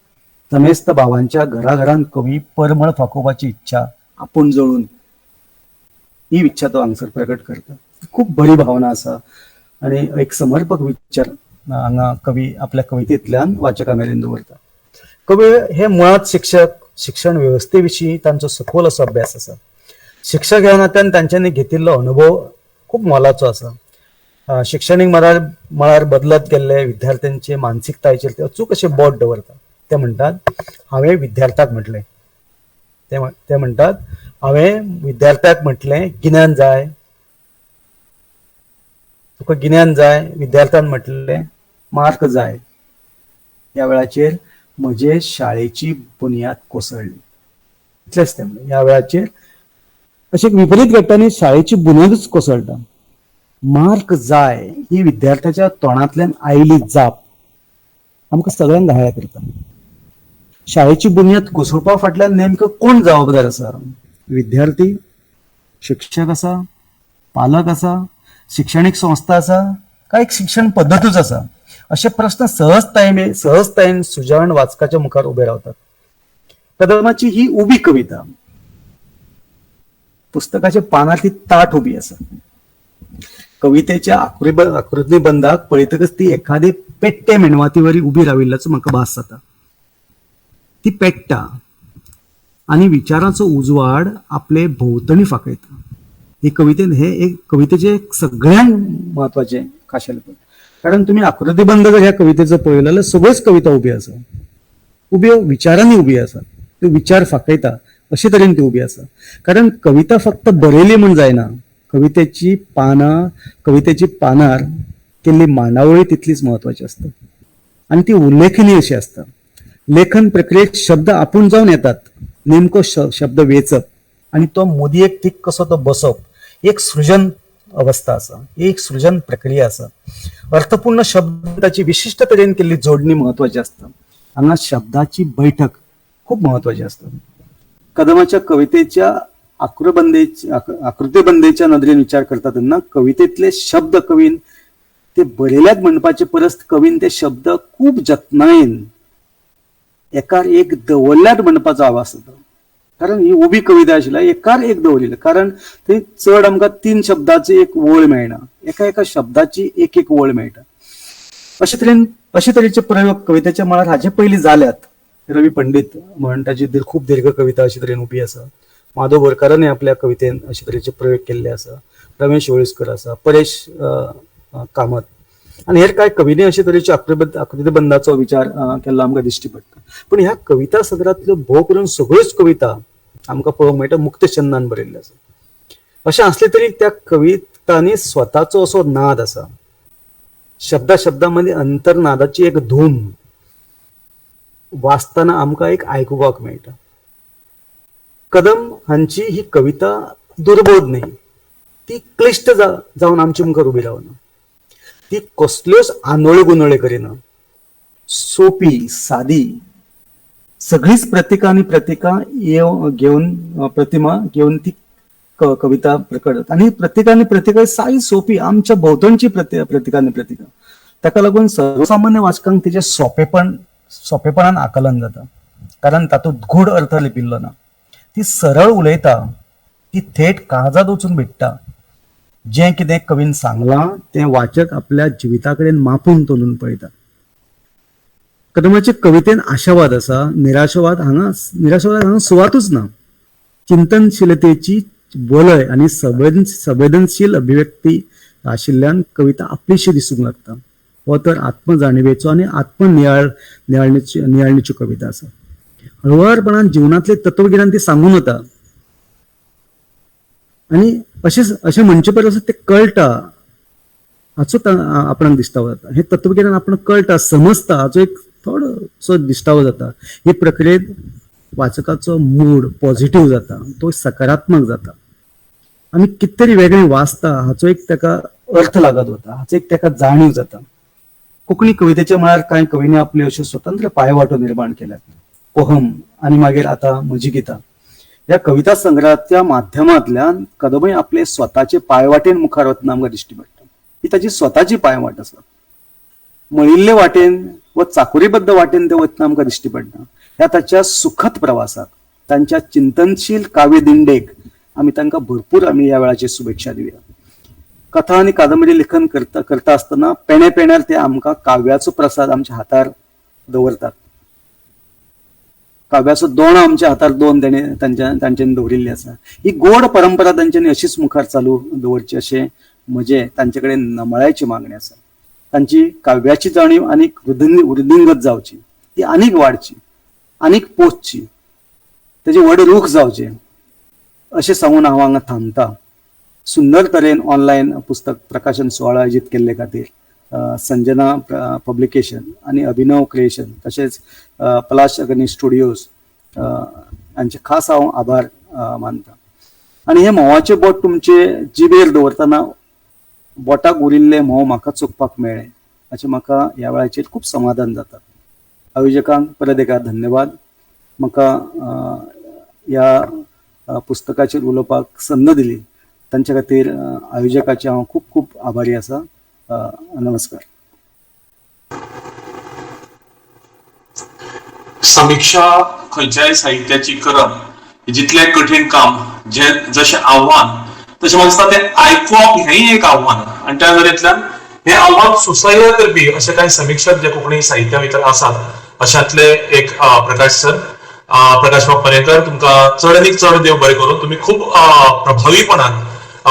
समेस्त भावांच्या घराघरांत कवी परमळ फाकोवपाची इच्छा आपूण जळून, ही इच्छा तो हांगसर प्रकट करता. खूब बरी भावना आसा आणि एक समर्पक विचार हांगा कवी आपल्या कवितेंतल्यान वाचका मेरेन दवरता. कवी हे मुळात शिक्षण व्यवस्थे विशीं तांचो सखोल असो अभ्यास आसा. शिक्षक ह्या नात्यान तांच्यांनी घेतिल्लो अनुभव खूब मोलाचो आसा. शिक्षणीक मळार बदलत गेल्ले विद्यार्थ्यांचे मानसिकतायेचेर ते अचूक अशें बोट दवरता. ते म्हणटात, हांवें विद्यार्थ्याक म्हटलें, ते म्हणटात, हांवें विद्यार्थ्याक म्हटलें गिन्यान जाय, तुका गिन्यान जाय. विद्यार्थ्यान म्हटलें मार्क जाय. ह्या वेळाचेर म्हजे शाळेची बुनयाद कोसळ्ळी. इतलेंच ते म्हणलें. ह्या वेळाचेर अशें विपरीत घडटांनी शाळेची बुनयादूच कोसळटा. मार्क जाय ही विद्यार्थ्याच्या तोंडांतल्यान आयली जाप आमकां सगळ्यांक घायाळ करता. शाळेची बुनयाद कोसळपा फाटल्यान नेमकं कोण जबाबदार आसा? विद्यार्थी, शिक्षक आसा, पालक आसा, शिक्षणीक संस्था आसा, काय एक शिक्षण पद्धतूच आसा? असे प्रश्न सहजतायेन सुजाण वाचकाच्या मुखार उभे रावतात. कदमाची ही उबी कविता पुस्तकाच्या पानांतली ताट उबी आसा. कवितेच्या आकृतीबंधाक पळयतकच ती एखादे पेट्टे मेणवातीवरी उबी राविल्ल्याचो म्हाका भास जाता. ती पेट्टा आणि विचाराचो उजवाड आपले भोवतणी फाकयता. ही कवितेचे सगळ्यांत महत्वाचे खाशेलपण. कारण तुम्ही आकृतीबंध जर ह्या कवितेचो पळयलो जाल्यार सगळ्योच कविता उबी आसा, उब्यो विचारांनी उबी आसा, त्यो विचार फाकयता अशे तरेन ती उबी आसा. कारण कविता फक्त बरयली म्हूण जायना, कवितेची पानार केल्ली मांडावळी तितलीच महत्वाची असता आणि ती उल्लेखनीय अशी असता. लेखन प्रक्रियेत शब्द आपूण जावन येतात. नेमको शब्द वेचप आणि तो मोदयेक ठीक कसो तो बसप, एक सृजन अवस्था आसा, एक सृजन प्रक्रिया आसा. अर्थपूर्ण शब्दाची विशिष्ट तरेन केल्ली जोडणी महत्वाची असता. हांगा शब्दाची बैठक खूप महत्वाची असता. कदमाच्या कवितेच्या आकृतीबंदेच्या नदरेन विचार करता तेन्ना कवितेतले शब्द कवीन ते बरयल्यात म्हणपाचे परस कवीन ते शब्द खूप जतनायेन एकार एक दवरल्यात म्हणपाचो आवाज जाता. कारण ही उभी कविता आशिल्ली एकार एक दवरिल्ली कारण थंय चड आमकां 3 शब्दाची एक वळ मेळना एका एका शब्दाची एक एक वळ मेळटा अशे तरेचे प्रयोग कवितेच्या मळार हाचे पयलीं जाल्यात. रवी पंडित म्हण ताची खूप दीर्घ कविता अशे तरेन उभी आसा. माधव बोरकारांनी आपल्या कवितेन अशे तरेचे प्रयोग केल्ले आसा. रमेश वळीसकर आसा, परेश कामत आणि हेर कांय कवींनी अशे तरेचे आकृतीबंधाचो विचार केल्लो आमकां दिश्टी पडटा. पण ह्या कविता संग्रहांतल्यो भोव करून सगळ्योच कविता आमकां पळोवंक मेळटा मुक्त छंदान बरयल्ल्यो आसा. अशें असले तरी त्या कवितांनी स्वताचो असो नाद आसा. शब्दामध्ये अंतर्नादाची एक धून वाचताना आमकां एक आयकुपाक मेळटा. कदम हांची ही कविता दुर्बोध न्ही, ती क्लिश्ट जावन आमचे मुखार उबी रावना. ती कसल्योच आंदोळे गुंदोळे करिना. सोपी सादी सगळीच प्रतिमा घेऊन ती कविता प्रकट आणि प्रत्येका साई सोपी आमच्या भोवतणची प्रत्येका ताका लागून सर्वसामान्य वाचकांक तिचे सोपेपणान आकलन जाता कारण तातूंत गूढ अर्थ लिपिल्लो ना. ती सरळ उलयता, ती थेट काळजात वचून भेटता. जे कितें कवीन सांगलां तें वाचक आपल्या जिविता कडेन मापून तोलून पळयता. कदमाचे कवितेन आशावाद आसा, निराशावाद हांगा सुवातूच ना. चिंतनशीलतेची वलय आणि संवेदनशील अभिव्यक्ती आशिल्ल्यान कविता आपलीशी दिसूंक लागता. हो तर आत्मजाणीवेचो आणि नियाळणीची कविता आसा. हळुवारपणान जीवनातले तत्वगिन्यान ती सांगून वता आणि अशें म्हणचे परस ते कळटा हाचो आपणाक दिश्टावो जाता. हे तत्वगिन्यान आपणाक कळटा समजता हाचो एक थोडोसो दिश्टावो जाता. हे प्रक्रियेत वाचकाचो मूड पॉझिटिव्ह जाता, तो सकारात्मक जाता आणि कितें तरी वेगळें वाचता हाचो एक ताका अर्थ लागत वता, हाचो एक ताका जाणीव जाता. कोंकणी कवितेच्या मळार कांय कवींनी आपल्यो अश्यो स्वतंत्र पायवाटो निर्माण केल्यात. पोहम आणि मागीर आता म्हजी गितां ह्या कविता संग्रहाच्या माध्यमांतल्यान कदमय आपले स्वताचे पायवाटेन मुखार वतना आमकां दिश्टी पडटा. ही ताची स्वताची पायवाट आसा. मळिल्ले वाटेन व चाकुरीबद्ध वाटेन ते वतना आमकां दिश्टी पडटा. ह्या ताच्या सुखद प्रवासाक तांच्या चिंतनशील काव्य दिंडेक आमी ह्या वेळाची शुभेच्छा दिवया. कथा आणि कादंबरी लेखन करता आसतना पेण्यार ते आमकां काव्याचो प्रसाद आमच्या हातार दवरतात. काव्याचो दोणो आमच्या हातार दोन तांच्यांनी दवरिल्ली आसा. ही गोड परंपरा तांच्यांनी अशीच मुखार चालू दवरची अशें म्हजे तांचे कडेन नमळायची मागणी आसा. तांची काव्याची जाणीव आनीक वृद्धिंगत जावची, ती आनीक वाडची, आनीक पोचची, तेजे व्हड रूख जावचे अशें सांगून हांव हांगा थांबता. सुंदर तरेन ऑनलायन पुस्तक प्रकाशन सुवाळो आयोजीत केल्ले खातीर संजना पब्लिकेशन आणि अभिनव क्रिएशन तशेंच पलाश अग्नी स्टुडियोज हांचे खास हांव आभार मानता. आणि हे म्होवाचे बोट तुमचे जिबेर दवरतना बोटाक उरिल्ले म्होव म्हाका चुकपाक मेळ्ळे अशें म्हाका ह्या वेळाचेर खूब समाधान जाता. आयोजकांक परत एका धन्यवाद. म्हाका ह्या पुस्तकाचेर उलोवपाक संद दिली तांचे खातीर आयोजकाचे हांव खूब खूब आभारी आसा. नमस्कार. समीक्षा खंयच्याय साहित्याची करप जितले कठीण काम जशें आव्हान तशें म्हाका दिसता तें आयकुवप हेंय एक आव्हान आनी त्या नदरेंतल्यान हें आव्हान सुसह्य करपी अशे कांय समीक्षक जे कोंकणी साहित्या भितर आसात अशांतले एक प्रकाश सर, प्रकाश पर्रेकर, तुमकां चड आनीक चड देव बरें करूं. तुमी खूब प्रभावीपणान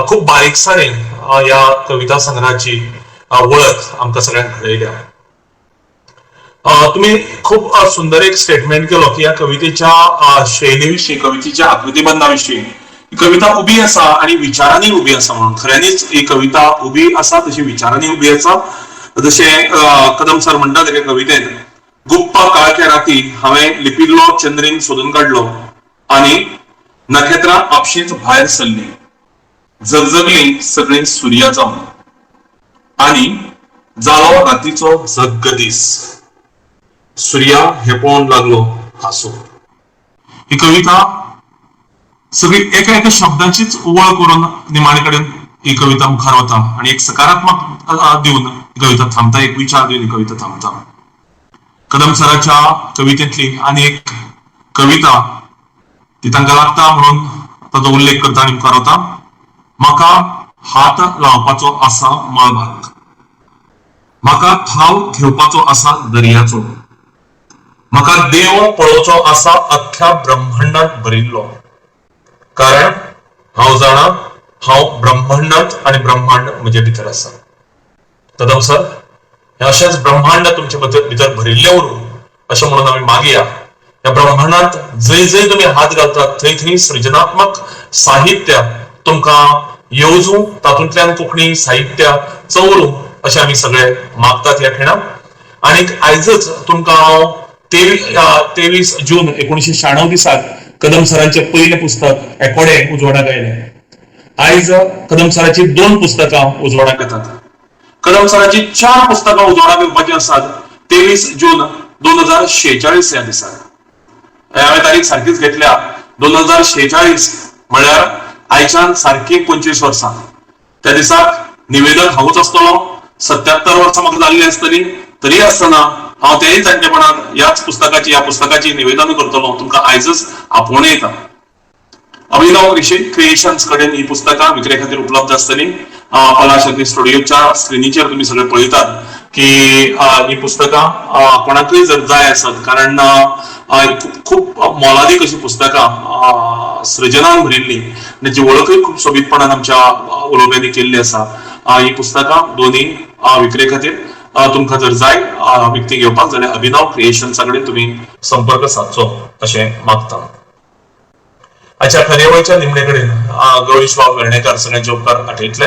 खूब बारीकसाणेन ह्या कविता संग्रहाची वळख आमकां सगळ्यांक घडयल्या. तुम्ही खूप सुंदर एक स्टेटमेंट केलो की या कवितेच्या शैलीविषयी, कवितेच्या आकृतीबंधाविषयी ही कविता उभी आसा आणि विचारांनी उभी आसा म्हणून. खऱ्यांनीच ही कविता उभी आसा तशी विचारांनी उभी आसा. जशें कदम सर म्हणटा तेगे कवितेन, गुप्पा काळख्या राती हांवें लिपिल्लो चंद्रीन सोदून काडलो आनी नखेत्रां आपशींच भायर सरलीं, जगजगलीं सगळीं सुर्या जावन आनी जालो रातीचो जगदीस, सुर्या हे पळोवन लागलो हांसूंक. ही कविता सगळी एका एका शब्दाचीच वळ करून निमाणे कडेन ही कविता मुखार वता आणि एक सकारात्मक दिवन ही कविता थांबता, एक विचार दिवन ही कविता थांबता. कदम सराच्या कवितेतली आनी एक कविता ती तांकां लागता म्हणून ताचो उल्लेख करता आनी मुखार वता. म्हाका हात लावपाचो आसा मळबाक, म्हाका थाव घेवपाचो आसा दर्याचो, म्हाका देव पळोवचो आसा अख्ख्या ब्रह्मांडात भरिल्लो, कारण हांव जाणा हांव ब्रह्मांडात आणि ब्रह्मांड म्हजे भितर आसा. कदम सर, हे अशेंच ब्रह्मांड तुमचे भितर भरिल्ले उरूं अशें म्हणून आमी मागया. ह्या ब्रह्मांडात जंय जंय तुम्ही हात घालतात थंय थंय सृजनात्मक साहित्य तुमकां येवजूं, तातूंतल्यान कोंकणी साहित्य चवरूं अशें आमी सगळे मागतात ह्या खिणाक. आनीक आयजच तुमकां हांव 23 जून 1996 दिसाक कदम सरांचे पयले पुस्तक एकोडे उजवाडाक आयलें. आयज कदम सराची 2 पुस्तकां उजवाडाक येतात. कदम सराची 4 पुस्तकां उजवाडाक येवपाची आसात 23 जून 2046 ह्या दिसाक. हांवें तारीख सारखीच घेतल्या 2046 म्हळ्यार आयच्यान सारकी 25 वर्सां. त्या दिसाक निवेदन हांवूच आसतलो. 77 वर्सां म्हाका जाल्ली आसतली, तरी आसतना हांव तेय जाणटेपणान ह्या पुस्तकाची निवेदन करतलो. तुमकां आयजच आपोवणेयता. अभिनव क्रिएशन्स कडेन ही पुस्तकां विक्रे खातीर उपलब्ध आसतली. पलाशक्ती स्टुडिओच्या स्क्रिनीचेर तुम्ही सगळे पळयतात की ही पुस्तकां कोणाकूय जर जाय आसत, कारण खूप मोलादीक अशी पुस्तकां सृजनान भरिल्ली, जी वळखूय खूप सोबीतपणान आमच्या उलोवप्यांनी केल्ली आसा. ही पुस्तकां दोन्ही विक्रे खातीर तुमकां जर जाय विकती घेवपाक जाल्यार अभिनव क्रिएशन्सा कडेन तुम्ही संपर्क सादचो अशें मागता. आजच्या खरेवळच्या निमणे कडेन गौरीश्वाब वेर्णेकार सगळ्यांचे उपकार आठयतले.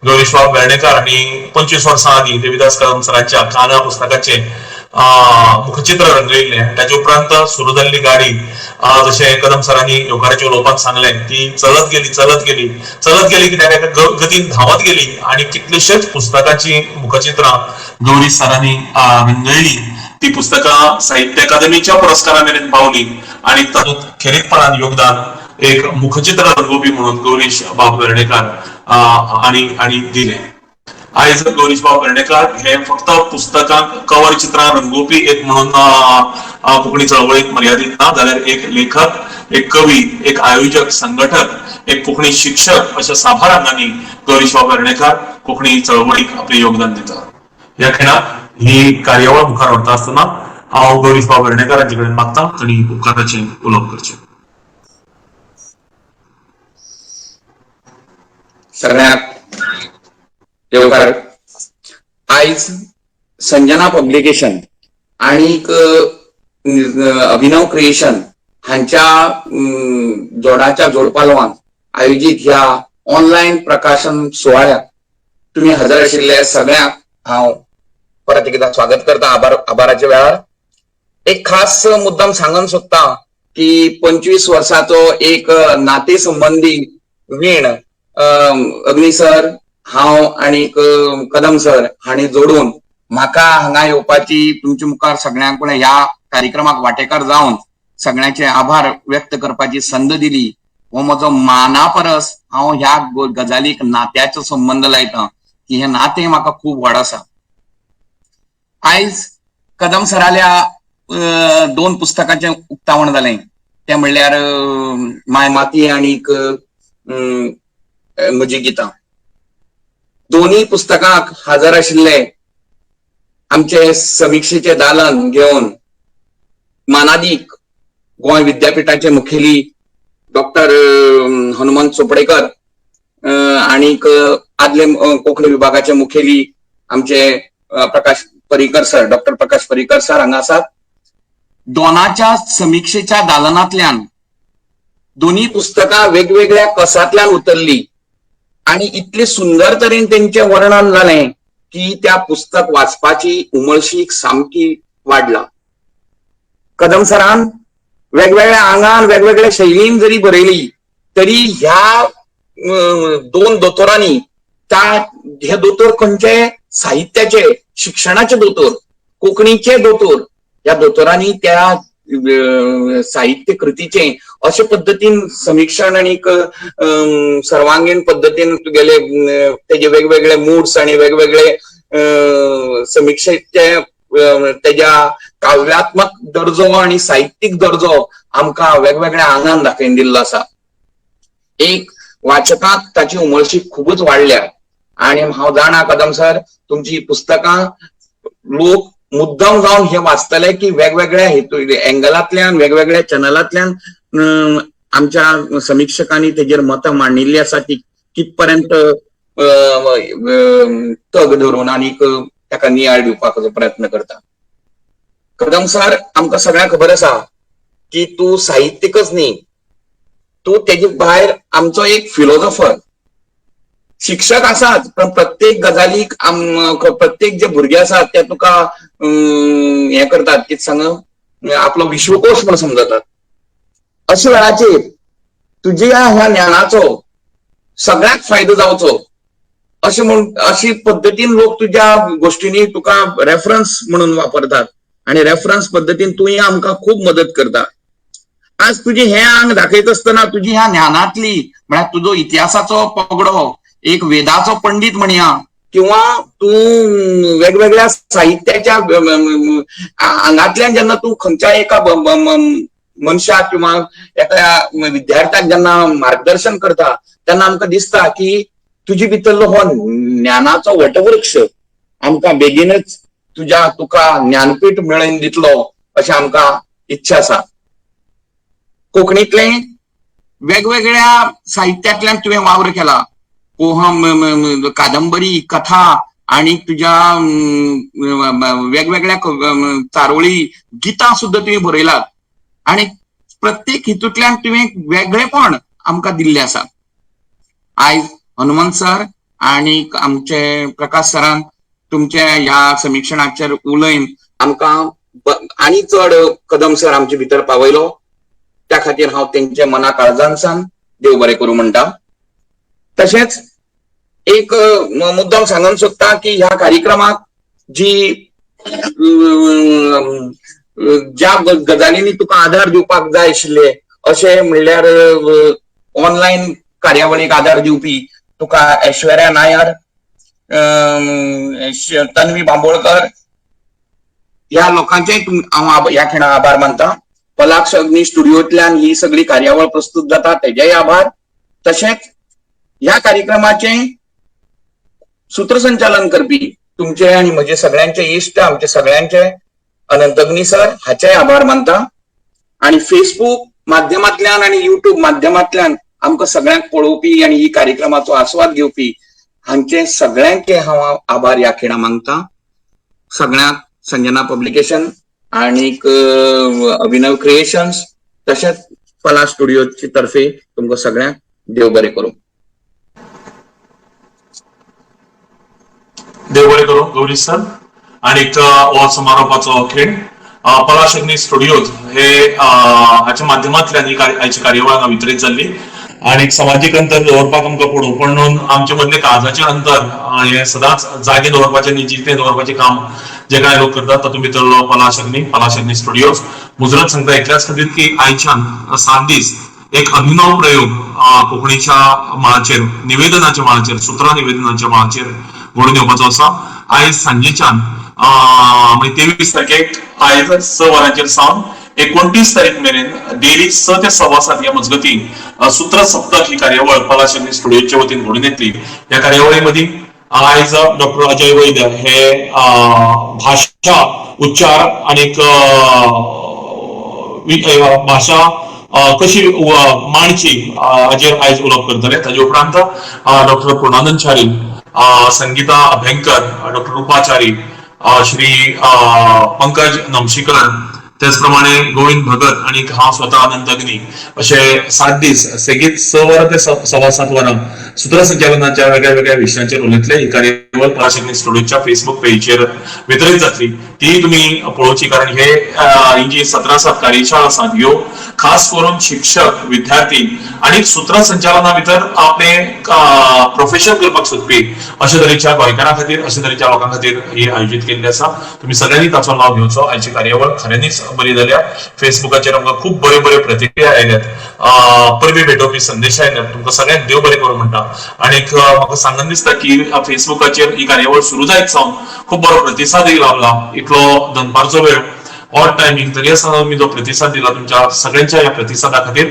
गौरीश्वाब वेर्णेकार आणि 25 वर्सां आदी देविदास कदम सरांच्या काना पुस्तकाचे मुखचित्र रंगयल्ले. ताचे उपरांत सुरू जाल्ली गाडी, जशें कदम सरांनी येवकाराच्या उलोवपाक सांगलें, ती चलत गेली की एका गतीन धांवत गेली आणि कितलेशेच पुस्तकाची मुखचित्रां गौरी सरांनी रंगयली. ती पुस्तकां साहित्य अकादमीच्या पुरस्कारा मेरेन पावली आणि तातूंत खेरीतपणान योगदान एक मुखचित्र रंगोवपी म्हणून गौरीश बाब वेर्णेकार आणि दिले. आयज गौरीश बाब वेर्णेकार हे फक्त पुस्तकांक कवर चित्रां रंगोवपी एक म्हणून कोंकणी चळवळीक मर्यादित ना, जाल्यार एक लेखक, एक कवी, एक आयोजक, संघटक, एक कोंकणी शिक्षक अशा साबार रंगांनी गौरीश बाब वेर्णेकार कोंकणी चळवळीक आपले योगदान दिता. ह्या खिणाक ही कार्यावळ मुखार व्हरता आसतना हांव गौरीश बाब वेर्णेकार हांचे कडेन मागता तांणी उपकाराचें उलोवप करचें. सगळ्यात येवकार. आयज संजना पब्लिकेशन आणि अभिनव क्रिएशन हांच्या जोडाच्या जोडपालवान आयोजित ह्या ऑनलाईन प्रकाशन सोहळ्याक तुम्ही हजर आशिल्ले सगळ्यांक हांव परत एकदा स्वागत करता आभाराच्या वेळार. एक खास मुद्दाम सांगून सोदता की 25 वर्साचो एक नाते संबंधी वीण अग्नी सर, हांव आणि कदम सर हांणी जोडून म्हाका हांगा येवपाची, तुमच्या मुखार सगळ्यांक ह्या कार्यक्रमाक वांटेकार जावन सगळ्यांचे आभार व्यक्त करपाची संद दिली. हो म्हजो माना परस हांव ह्या गजालीक नात्याचो संबंध लायता की हे नातें म्हाका खूब व्हड आसा. आयज कदम सराल्या 2 पुस्तकांचें उक्तावण जालें, तें म्हणल्यार माय माती आनीक म्हजी गितां. दोन्ही पुस्तकांक हजर आशिल्ले आमचे समीक्षेचे दालन घेवन मानादीक गोंय विद्यापीठाचे मुखेली डॉक्टर हनुमंत चोपडेकर आनीक आदले कोंकणी विभागाचे मुखेली आमचे प्रकाश पर्रीकर सर, डॉक्टर प्रकाश पर्रीकर सर हांगा आसात. दोनाच्या समीक्षेच्या दालनांतल्यान दोन्ही पुस्तकां वेगवेगळ्या कसांतल्यान उतरली आणि इतले सुंदर तरेन तेंचे वर्णन जालें की त्या पुस्तक वाचपाची उमळशीक सामकी वाडला. कदम सरान वेगवेगळ्या आंगान वेगवेगळ्या शैलीन जरी बरयली तरी ह्या 2 दोतोरांनी हे दोतोर खंयचे साहित्याचे, शिक्षणाचे दोतोर, कोंकणीचे दोतोर, ह्या दोतोरांनी त्या साहित्य कृतीचे अशे पद्धतीन समीक्षण आणि सर्वांगीण पद्धतीन तुगेले तेजे वेगवेगळे मूड्स आणि वेगवेगळे समीक्षेचे तेज्या काव्यात्मक दर्जो आणि साहित्यिक दर्जो आमकां वेगवेगळ्या आंगान दाखयन दिल्लो आसा. एक वाचकांक ताची उमळशीक खूबच वाडल्या आणि हांव जाणा कदम सर तुमची पुस्तकां लोक मुद्दाम जावन हे वाचतले की वेगवेगळ्या हेतू एंगलांतल्यान वेगवेगळ्या चॅनलांतल्यान आमच्या समीक्षकांनी तेजेर मतां मांडिल्ली आसा ती कितपर्यंत तग धरून आनीक ताका नियाळ दिवपाचो प्रयत्न करता. कदम सर आमकां सगळ्यांक खबर आसा की तूं साहित्यिकच न्ही, तूं तेजे भायर आमचो एक फिलोसॉफर. शिक्षक आसात पण प्रत्येक गजालीक प्रत्येक जे भुरगे आसात ते तुका हे करतात कितें सांग आपलो विश्वकोश म्हण समजतात. अशा वेळाचेर तुज्या ह्या ज्ञानाचो सगळ्याक फायदो जावचो अशी पद्दतीन लोक तुज्या गोष्टींनी तुका रेफरन्स म्हणून वापरतात आणि रेफरन्स पद्दतीन तुय आमकां खूब मदत करता. आज तुजे हे आंग दाखयत आसतना तुजी ह्या ज्ञानांतली म्हळ्यार तुजो इतिहासाचो पगडो एक वेदाचो पंडित म्हणया किंवा तूं वेगवेगळ्या साहित्याच्या आंगांतल्यान जेन्ना तूं खंयच्याय एका मनशाक किंवा एका विद्यार्थ्याक जेन्ना मार्गदर्शन करता तेन्ना आमकां दिसता की तुजे भितरलो हो ज्ञानाचो वटवृक्ष आमकां बेगीनच तुका ज्ञानपीठ मेळोवन दितलो अशें आमकां इच्छा आसा. कोंकणीतले वेगवेगळ्या साहित्यांतल्यान तुवें वावर केला. पोहम, कादंबरी, कथा आणि तुझ्या वेगवेगळ्या चारोळी गितां सुद्धा तुम्ही बरयलात आणि प्रत्येक हितूंतल्यान तुवें वेगळेपण आमकां दिल्लें आसा. आयज हनुमंत सर आणि आमचे प्रकाश सरान तुमच्या ह्या समीक्षणाचेर उलयन आमकां आनी चड कदम सर आमचे भितर पावयलो. त्या खातीर हांव तेंचे मना काळजांसान देव बरें करूं म्हणटा. तशेंच एक मुद्दम सांगूंक सोदता की ह्या कार्यक्रमाक ज्या गजालींनी तुका आधार दिवपाक जाय आशिल्ले अशें म्हणल्यार ऑनलायन कार्यावळीक आधार दिवपी तुका ऐश्वर्या नायर, तन्वी बांबोळकर ह्या लोकांचे हांव ह्या खिणाक आभार मानता. पलाक्ष अग्नी स्टुडिओंतल्यान ही सगळी कार्यावळ प्रस्तुत जाता तेजेय आभार. तशेंच ह्या कार्यक्रमाचे सूत्रसंचालन करपी तुमचे आणि म्हजे सगळ्यांचे इश्ट आमचे सगळ्यांचे अनंत अग्नी सर हाचेय आभार मानता. आणि फेसबुक माध्यमांतल्यान आणि युट्यूब माध्यमांतल्यान आमकां सगळ्यांक पळोवपी आणि ही कार्यक्रमाचो आस्वाद घेवपी हांचे सगळ्यांचे हांव आभार ह्या खिणा मागता. सगळ्यांक संजना पब्लिकेशन आणि अभिनव क्रिएशन्स तशेंच पलाश स्टुडिओची तर्फे तुमकां सगळ्यांक देव बरें करूं. देव बरें करूं गौरी सर. आणि हो समारोपाचो खीण पलाश अग्नी स्टुडिओज हे हाच्या माध्यमांतल्यान ही आयची कार्यावळ हांगा वितरीत जाल्ली आणि सामाजीक अंतर दवरपाक आमकां पडूं पण आमचे मदले काळजाचें अंतर हे सदांच जागे दवरपाचें आनी जितें दवरपाचें काम जे कांय लोक करतात तातूंत भितरलो पलाश अग्नी स्टुडिओज. मुजरत सांगता इतल्याच खातीर की आयच्यान 7 दीस एक अभिनव प्रयोग कोंकणीच्या मळाचेर निवेदनाच्या मळाचेर सुत्रा निवेदनाच्या मळाचेर घडून येवपाचो आसा. आयज सांजेच्यान 23 तारखेक आयज 6 वरांचेर सावन 29 तारीख मेरेन डेली 6 ते 7:15 ह्या मजगती सूत्र सप्तक ही कार्यावळ पलाश अग्नी स्टुडिओच्या वतीन घडून येतली. ह्या कार्यावळी मदीं आयज डॉक्टर अजय वैद्य हे भाषा उच्चार आणि भाषा कशी मांडची हाजेर आयज उलोवप करतले. ताजे उपरांत डॉक्टर पूर्णानंद च्यारी, संगीता अभ्यंकर, डॉक्टर रुपाचारी, श्री पंकज नमशीकर, त्याच प्रमाणे गोविंद भगत आणि हांव स्वतः अनंत अग्नी असे 7 दीस सेगीत 6 वरां ते 7:15 वरां सूत्रसंचालनाच्या वेगळ्या वेगळ्या विशयांचेर उलयतले. ही कार्यावळ पलाश अग्नी स्टुडिओच्या फेसबुक पेजीचेर वितरीत जातली. ती तुम्ही पळोवची कारण ही जी 17 कार्यशाळा आसात ह्यो खास करून शिक्षक, विद्यार्थी आणि सूत्रसंचालना भितर आपले प्रोफेशन करपाक सोदपी अशा तरेच्या गोंयकारां खातीर अशा तरेच्या लोकां खातीर ही आयोजीत केल्ली आसा. तुम्ही सगळ्यांनी ताचो लाव घेवचो. आयची कार्यावळ खऱ्यांनीच बरी जाल्या. फेसबुकाचेर आमकां खूब बऱ्यो बऱ्यो प्रतिक्रिया आयल्यात, परबी भेटोवपी संदेश आयल्यात. तुमकां सगळ्यांक देव बरें करूं म्हणटा. आणि म्हाका सांगन दिसता की फेसबुकाचेर ही कार्यावळ सुरू जायत सावन खूब बरो प्रतिसादय लाभला. इतलो दनपारचो वेळ ऑड टायमिंग तरी आसतना तुम्ही जो प्रतिसाद दिला तुमच्या सगळ्यांच्या या प्रतिसादा खातीर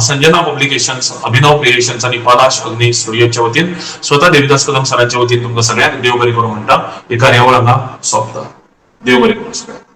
संजना पब्लिकेशन्स, अभिनव क्रिएशन्स आणि पलाश अग्नी स्टुडिओच्या वतीन स्वतः देविदास कदम सरांच्या वतीन तुमकां सगळ्यांक देव बरें करूं म्हणटा. ही कार्यावळ हांगा सोंपता. देव बरें करूं सगळ्यांक.